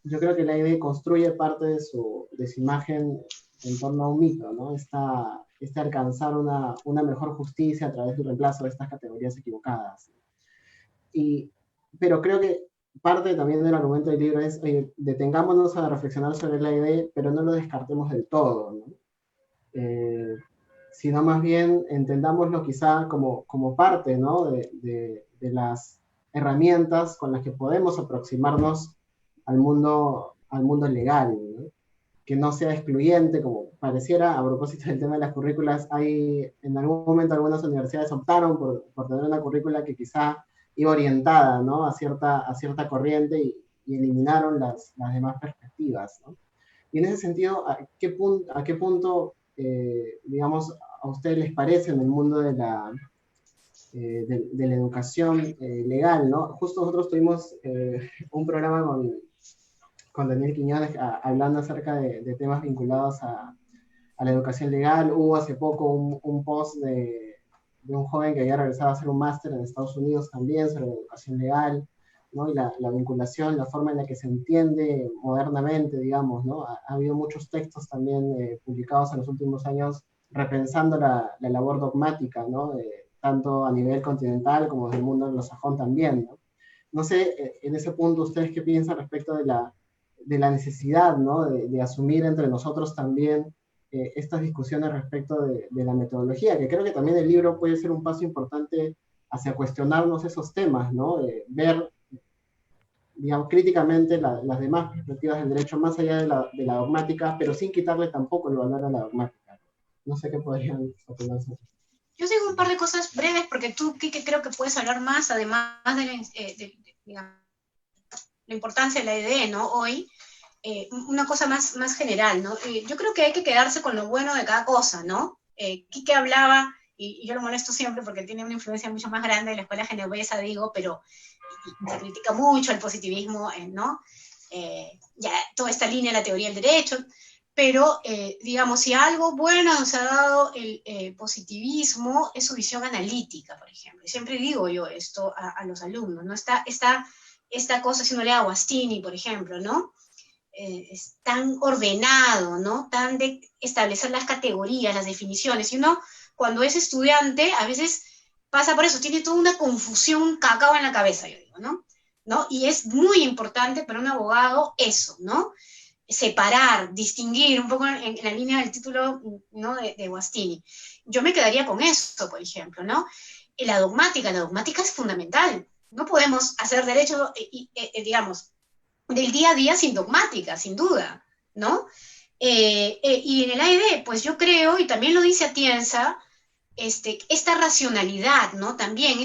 Yo creo que la AED construye parte de su imagen en torno a un mito, ¿no? Alcanzar una mejor justicia a través del reemplazo de estas categorías equivocadas. Pero creo que parte también del argumento del libro es, oye, detengámonos a reflexionar sobre la idea, pero no lo descartemos del todo, ¿no? Sino más bien entendámoslo quizá como parte, ¿no? de las herramientas con las que podemos aproximarnos al mundo legal, ¿no? Que no sea excluyente, como pareciera. A propósito del tema de las currículas, en algún momento algunas universidades optaron por tener una currícula que quizá iba orientada, ¿no? a cierta corriente y eliminaron las demás perspectivas, ¿no? Y en ese sentido, ¿a qué punto digamos, a ustedes les parece en el mundo de la educación legal, ¿no? Justo nosotros tuvimos un programa con Daniel Quiñones hablando acerca de temas vinculados a la educación legal. Hubo hace poco un post de un joven que había regresado a hacer un máster en Estados Unidos también sobre la educación legal, ¿no? Y la vinculación, la forma en la que se entiende modernamente, digamos, ¿no? Ha habido muchos textos también publicados en los últimos años repensando la labor dogmática, ¿no? Tanto a nivel continental como del mundo anglosajón también, ¿no? No sé, en ese punto, ¿ustedes qué piensan respecto de la necesidad, ¿no? De asumir entre nosotros también estas discusiones respecto de la metodología, que creo que también el libro puede ser un paso importante hacia cuestionarnos esos temas, ¿no? Ver, digamos, críticamente las demás perspectivas del derecho más allá de la dogmática, pero sin quitarle tampoco el valor a la dogmática. No sé qué podrían opinar sobre eso. Yo digo un par de cosas breves, porque tú, Kike, creo que puedes hablar más, además digamos, la importancia de la EDE, ¿no? Hoy, una cosa más general, ¿no? Yo creo que hay que quedarse con lo bueno de cada cosa, ¿no? Kike hablaba, y yo lo molesto siempre porque tiene una influencia mucho más grande de la escuela genovesa, digo, pero y se critica mucho el positivismo, ¿no? Ya toda esta línea de la teoría del derecho, pero, digamos, si algo bueno nos ha dado el positivismo es su visión analítica, por ejemplo. Y siempre digo yo esto a los alumnos, ¿no? Esta cosa, si uno lee a Guastini, por ejemplo, ¿no? Es tan ordenado, ¿no? Tan de establecer las categorías, las definiciones. Y uno, cuando es estudiante, a veces pasa por eso, tiene toda una confusión, un cacao en la cabeza, yo digo, ¿no? Y es muy importante para un abogado eso, ¿no? Separar, distinguir, un poco en la línea del título, ¿no? de Guastini. Yo me quedaría con esto, por ejemplo, ¿no? La dogmática es fundamental. No podemos hacer derecho, digamos, del día a día sin dogmática, sin duda, ¿no? Y en el AED, pues yo creo, y también lo dice Atienza, esta racionalidad, ¿no? También,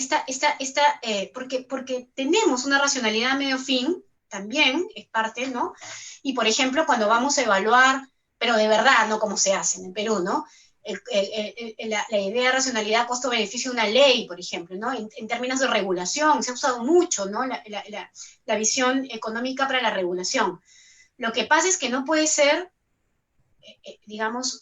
porque tenemos una racionalidad medio fin, también es parte, ¿no? Y por ejemplo, cuando vamos a evaluar, pero de verdad, no como se hace en Perú, ¿no? La idea de racionalidad, costo-beneficio de una ley, por ejemplo, ¿no? En términos de regulación, se ha usado mucho, ¿no? La visión económica para la regulación. Lo que pasa es que no puede ser, digamos,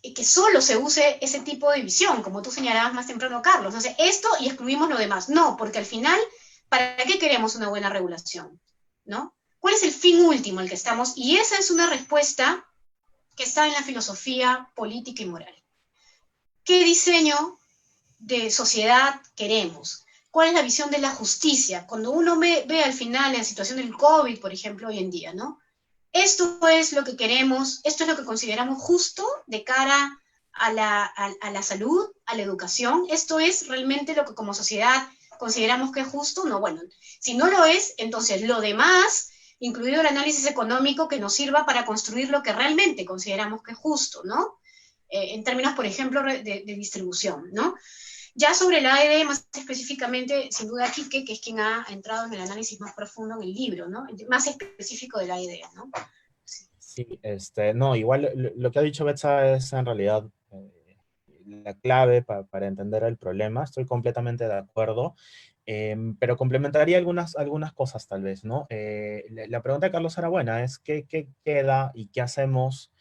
que solo se use ese tipo de visión, como tú señalabas más temprano, Carlos. Entonces, esto y excluimos lo demás. No, porque al final, ¿para qué queremos una buena regulación? ¿No? ¿Cuál es el fin último al que estamos? Y esa es una respuesta que está en la filosofía política y moral. ¿Qué diseño de sociedad queremos? ¿Cuál es la visión de la justicia? Cuando uno ve al final la situación del COVID, por ejemplo, hoy en día, ¿no? Esto es lo que queremos, esto es lo que consideramos justo de cara a la salud, a la educación. Esto es realmente lo que como sociedad consideramos que es justo. No, bueno, si no lo es, entonces lo demás, incluido el análisis económico, que nos sirva para construir lo que realmente consideramos que es justo, ¿no? En términos, por ejemplo, de distribución, ¿no? Ya sobre la AED, más específicamente, sin duda, Quique, que es quien ha entrado en el análisis más profundo en el libro, ¿no? Más específico de la AED, ¿no? Sí, no, igual lo que ha dicho Betsa es en realidad la clave para entender el problema. Estoy completamente de acuerdo, pero complementaría algunas cosas tal vez, ¿no? La pregunta de Carlos era buena, es ¿qué queda y qué hacemos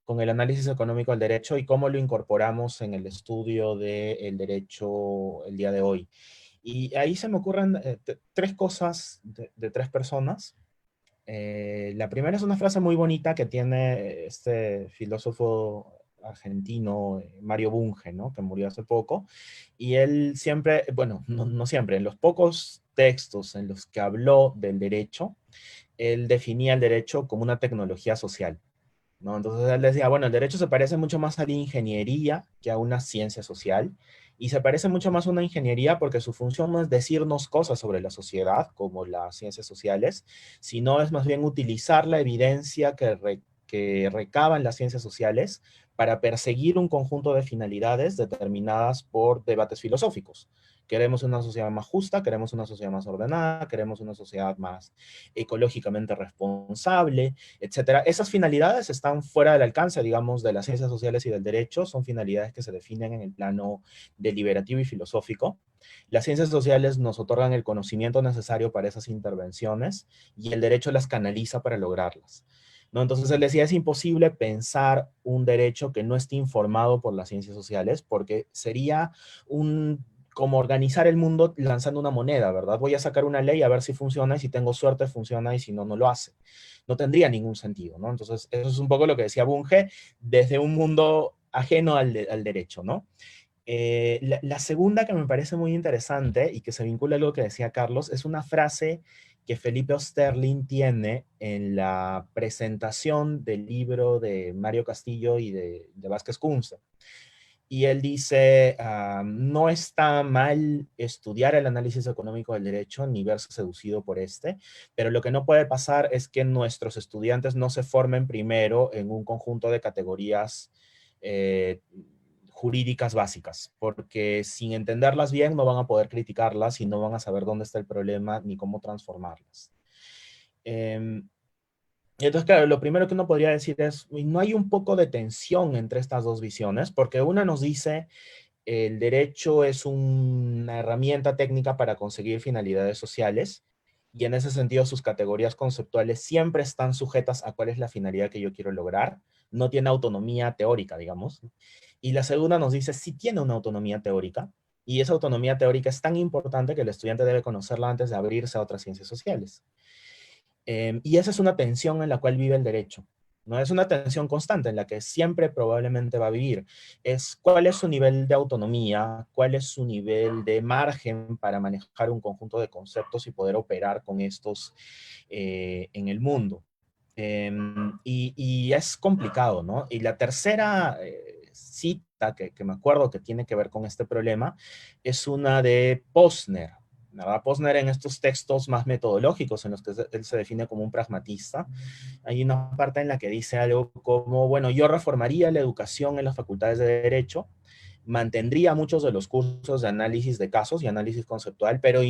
con el análisis económico del derecho y cómo lo incorporamos en el estudio del derecho el día de hoy? Y ahí se me ocurren tres cosas de tres personas. La primera es una frase muy bonita que tiene este filósofo argentino, Mario Bunge, ¿no? Que murió hace poco, y él siempre, bueno, no siempre, en los pocos textos en los que habló del derecho, él definía el derecho como una tecnología social, ¿no? Entonces él decía, bueno, el derecho se parece mucho más a la ingeniería que a una ciencia social, y se parece mucho más a una ingeniería porque su función no es decirnos cosas sobre la sociedad, como las ciencias sociales, sino es más bien utilizar la evidencia que recaban las ciencias sociales para perseguir un conjunto de finalidades determinadas por debates filosóficos, Queremos una sociedad más justa, queremos una sociedad más ordenada, queremos una sociedad más ecológicamente responsable, etcétera. Esas finalidades están fuera del alcance, digamos, de las ciencias sociales y del derecho. Son finalidades que se definen en el plano deliberativo y filosófico. Las ciencias sociales nos otorgan el conocimiento necesario para esas intervenciones y el derecho las canaliza para lograrlas, ¿no? Entonces él decía, es imposible pensar un derecho que no esté informado por las ciencias sociales, porque sería como organizar el mundo lanzando una moneda, ¿verdad? Voy a sacar una ley a ver si funciona, y si tengo suerte funciona, y si no, no lo hace. No tendría ningún sentido, ¿no? Entonces eso es un poco lo que decía Bunge desde un mundo ajeno al derecho, ¿no? La segunda que me parece muy interesante y que se vincula a lo que decía Carlos es una frase que Felipe Osterling tiene en la presentación del libro de Mario Castillo y de Vázquez Kunze. Y él dice, no está mal estudiar el análisis económico del derecho ni verse seducido por este, pero lo que no puede pasar es que nuestros estudiantes no se formen primero en un conjunto de categorías jurídicas básicas, porque sin entenderlas bien no van a poder criticarlas y no van a saber dónde está el problema ni cómo transformarlas. Entonces, claro, lo primero que uno podría decir es, ¿no hay un poco de tensión entre estas dos visiones? Porque una nos dice, el derecho es una herramienta técnica para conseguir finalidades sociales, y en ese sentido sus categorías conceptuales siempre están sujetas a cuál es la finalidad que yo quiero lograr. No tiene autonomía teórica, digamos. Y la segunda nos dice, sí tiene una autonomía teórica, y esa autonomía teórica es tan importante que el estudiante debe conocerla antes de abrirse a otras ciencias sociales. Y esa es una tensión en la cual vive el derecho, ¿no? Es una tensión constante en la que siempre probablemente va a vivir. Es cuál es su nivel de autonomía, cuál es su nivel de margen para manejar un conjunto de conceptos y poder operar con estos en el mundo. Y es complicado, ¿no? Y la tercera cita que me acuerdo que tiene que ver con este problema es una de Posner, ¿verdad? Posner, en estos textos más metodológicos en los que él se define como un pragmatista, hay una parte en la que dice algo como, bueno, yo reformaría la educación en las facultades de Derecho, mantendría muchos de los cursos de análisis de casos y análisis conceptual, pero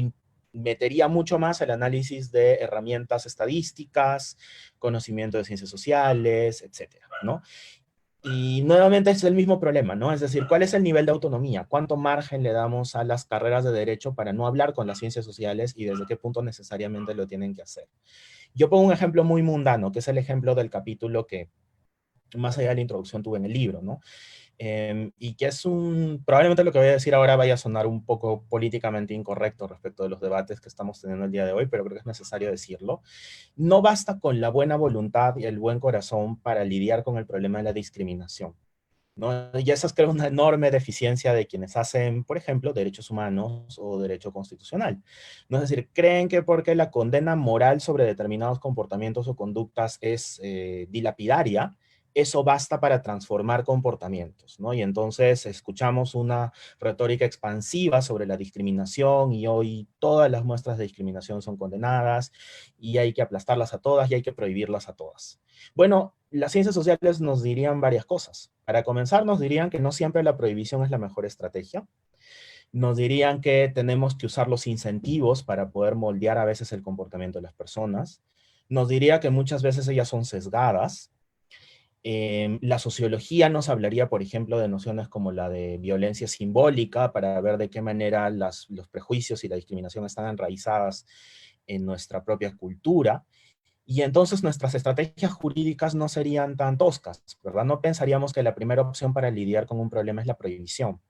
metería mucho más el análisis de herramientas estadísticas, conocimiento de ciencias sociales, etcétera, ¿no? Y nuevamente es el mismo problema, ¿no? Es decir, ¿cuál es el nivel de autonomía? ¿Cuánto margen le damos a las carreras de derecho para no hablar con las ciencias sociales y desde qué punto necesariamente lo tienen que hacer? Yo pongo un ejemplo muy mundano, que es el ejemplo del capítulo que más allá de la introducción tuve en el libro, ¿no? Y que es probablemente lo que voy a decir ahora vaya a sonar un poco políticamente incorrecto respecto de los debates que estamos teniendo el día de hoy, pero creo que es necesario decirlo. No basta con la buena voluntad y el buen corazón para lidiar con el problema de la discriminación, ¿no? Y esa es, creo, una enorme deficiencia de quienes hacen, por ejemplo, derechos humanos o derecho constitucional, ¿no? Es decir, creen que porque la condena moral sobre determinados comportamientos o conductas es dilapidaria, eso basta para transformar comportamientos, ¿no? Y entonces escuchamos una retórica expansiva sobre la discriminación, y hoy todas las muestras de discriminación son condenadas y hay que aplastarlas a todas y hay que prohibirlas a todas. Bueno, las ciencias sociales nos dirían varias cosas. Para comenzar, nos dirían que no siempre la prohibición es la mejor estrategia. Nos dirían que tenemos que usar los incentivos para poder moldear a veces el comportamiento de las personas. Nos diría que muchas veces ellas son sesgadas. La sociología nos hablaría, por ejemplo, de nociones como la de violencia simbólica, para ver de qué manera los prejuicios y la discriminación están enraizadas en nuestra propia cultura. Y entonces nuestras estrategias jurídicas no serían tan toscas, ¿verdad? No pensaríamos que la primera opción para lidiar con un problema es la prohibición,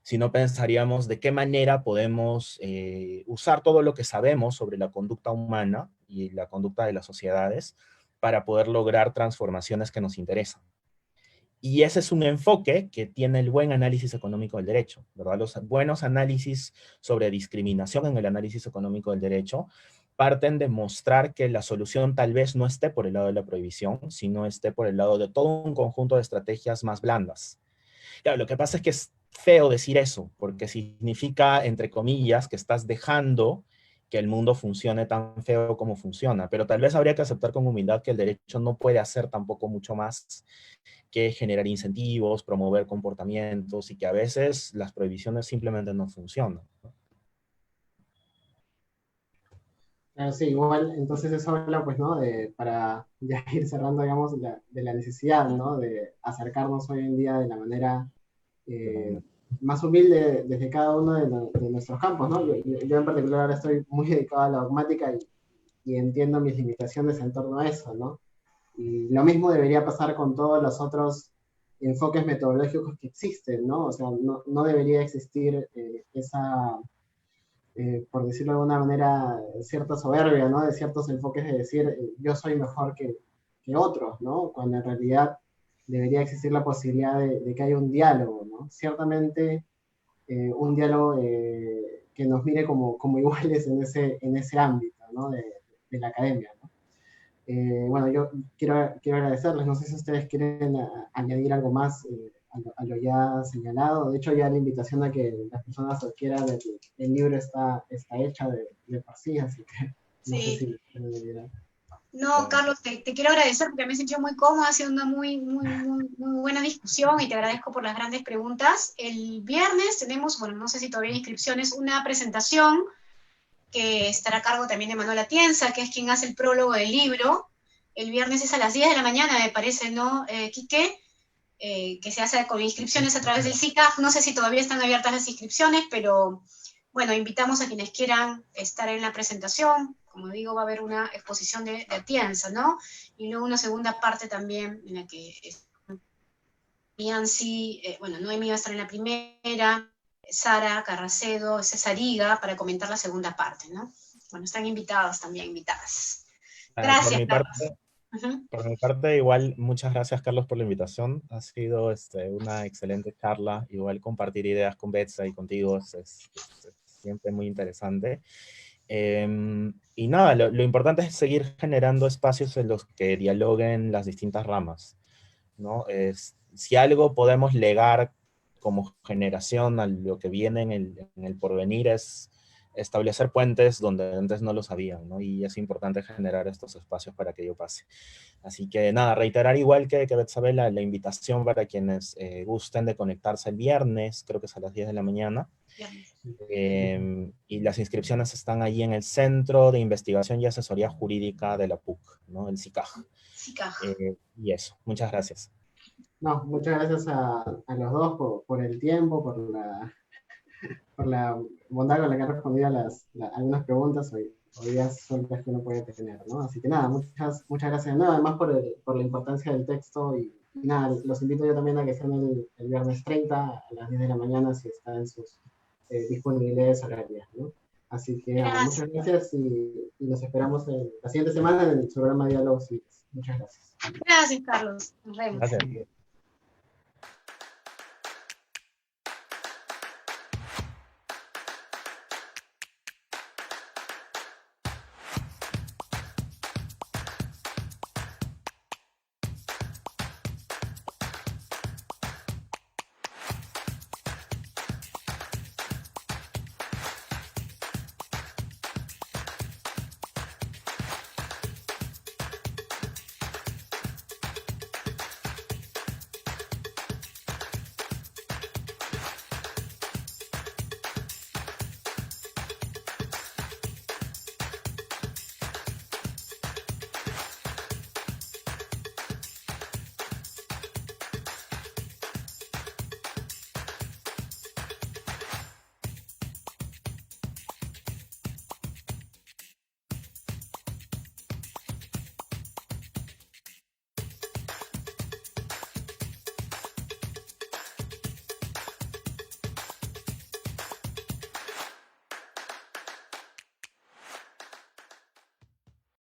sino pensaríamos de qué manera podemos usar todo lo que sabemos sobre la conducta humana y la conducta de las sociedades para poder lograr transformaciones que nos interesan. Y ese es un enfoque que tiene el buen análisis económico del derecho, ¿verdad? Los buenos análisis sobre discriminación en el análisis económico del derecho parten de mostrar que la solución tal vez no esté por el lado de la prohibición, sino esté por el lado de todo un conjunto de estrategias más blandas. Claro, lo que pasa es que es feo decir eso, porque significa, entre comillas, que estás dejando que el mundo funcione tan feo como funciona, pero tal vez habría que aceptar con humildad que el derecho no puede hacer tampoco mucho más que generar incentivos, promover comportamientos, y que a veces las prohibiciones simplemente no funcionan. Claro, sí, igual, entonces eso habla, pues, ¿no? Para ya ir cerrando, digamos, de la necesidad, ¿no? De acercarnos hoy en día de la manera eh, más humilde desde cada uno de nuestros campos, ¿no? Yo en particular ahora estoy muy dedicado a la dogmática y entiendo mis limitaciones en torno a eso, ¿no? Y lo mismo debería pasar con todos los otros enfoques metodológicos que existen, ¿no? O sea, no debería existir esa por decirlo de alguna manera, cierta soberbia, ¿no? De ciertos enfoques de decir, yo soy mejor que otros, ¿no? Cuando en realidad debería existir la posibilidad de que haya un diálogo, ¿no? Ciertamente un diálogo que nos mire como iguales en ese ámbito, ¿no? De la academia, ¿no? Bueno, yo quiero agradecerles, no sé si ustedes quieren añadir algo más a lo ya señalado. De hecho, ya la invitación a que las personas adquieran el libro está hecha de por sí, así que no sé Sí. si ustedes No, Carlos, te quiero agradecer porque me he sentido muy cómoda, ha sido una muy buena discusión y te agradezco por las grandes preguntas. El viernes tenemos, bueno, no sé si todavía hay inscripciones, una presentación que estará a cargo también de Manuel Atienza, que es quien hace el prólogo del libro. El viernes es a las 10 de la mañana, me parece, ¿no, Quique? Que se hace con inscripciones a través del CICAF. No sé si todavía están abiertas las inscripciones, pero bueno, invitamos a quienes quieran estar en la presentación. Como digo, va a haber una exposición de Atienza, ¿no? Y luego una segunda parte también en la que Yancy, bueno, Noemí va a estar en la primera, Sara Carracedo, César Higa, para comentar la segunda parte, ¿no? Bueno, están invitados también, invitadas. Por Gracias, mi Carlos. parte, por mi parte, igual, muchas gracias, Carlos, por la invitación. Ha sido una excelente charla. Igual compartir ideas con Betsa y contigo es siempre muy interesante. Y nada, lo importante es seguir generando espacios en los que dialoguen las distintas ramas, ¿no? Si algo podemos legar como generación a lo que viene en el porvenir, es establecer puentes donde antes no los habían, ¿no? Y es importante generar estos espacios para que ello pase. Así que nada, reiterar igual que Betsabe la invitación para quienes gusten de conectarse el viernes, creo que es a las 10 de la mañana. Y las inscripciones están ahí en el Centro de Investigación y Asesoría Jurídica de la PUC, ¿no? El CICAJ. Y eso, muchas gracias. No, muchas gracias a los dos por el tiempo, por la bondad con la que han respondido algunas preguntas o ideas sueltas que uno puede tener, ¿no? Así que nada, muchas gracias. No, además por la importancia del texto y nada, los invito yo también a que estén el viernes 30 a las 10 de la mañana si está en sus disponibilidades horarias, ¿no? Así que muchas gracias y nos esperamos la siguiente semana en el programa Diálogos Civiles. Muchas gracias. Gracias, Carlos. Nos vemos. Gracias.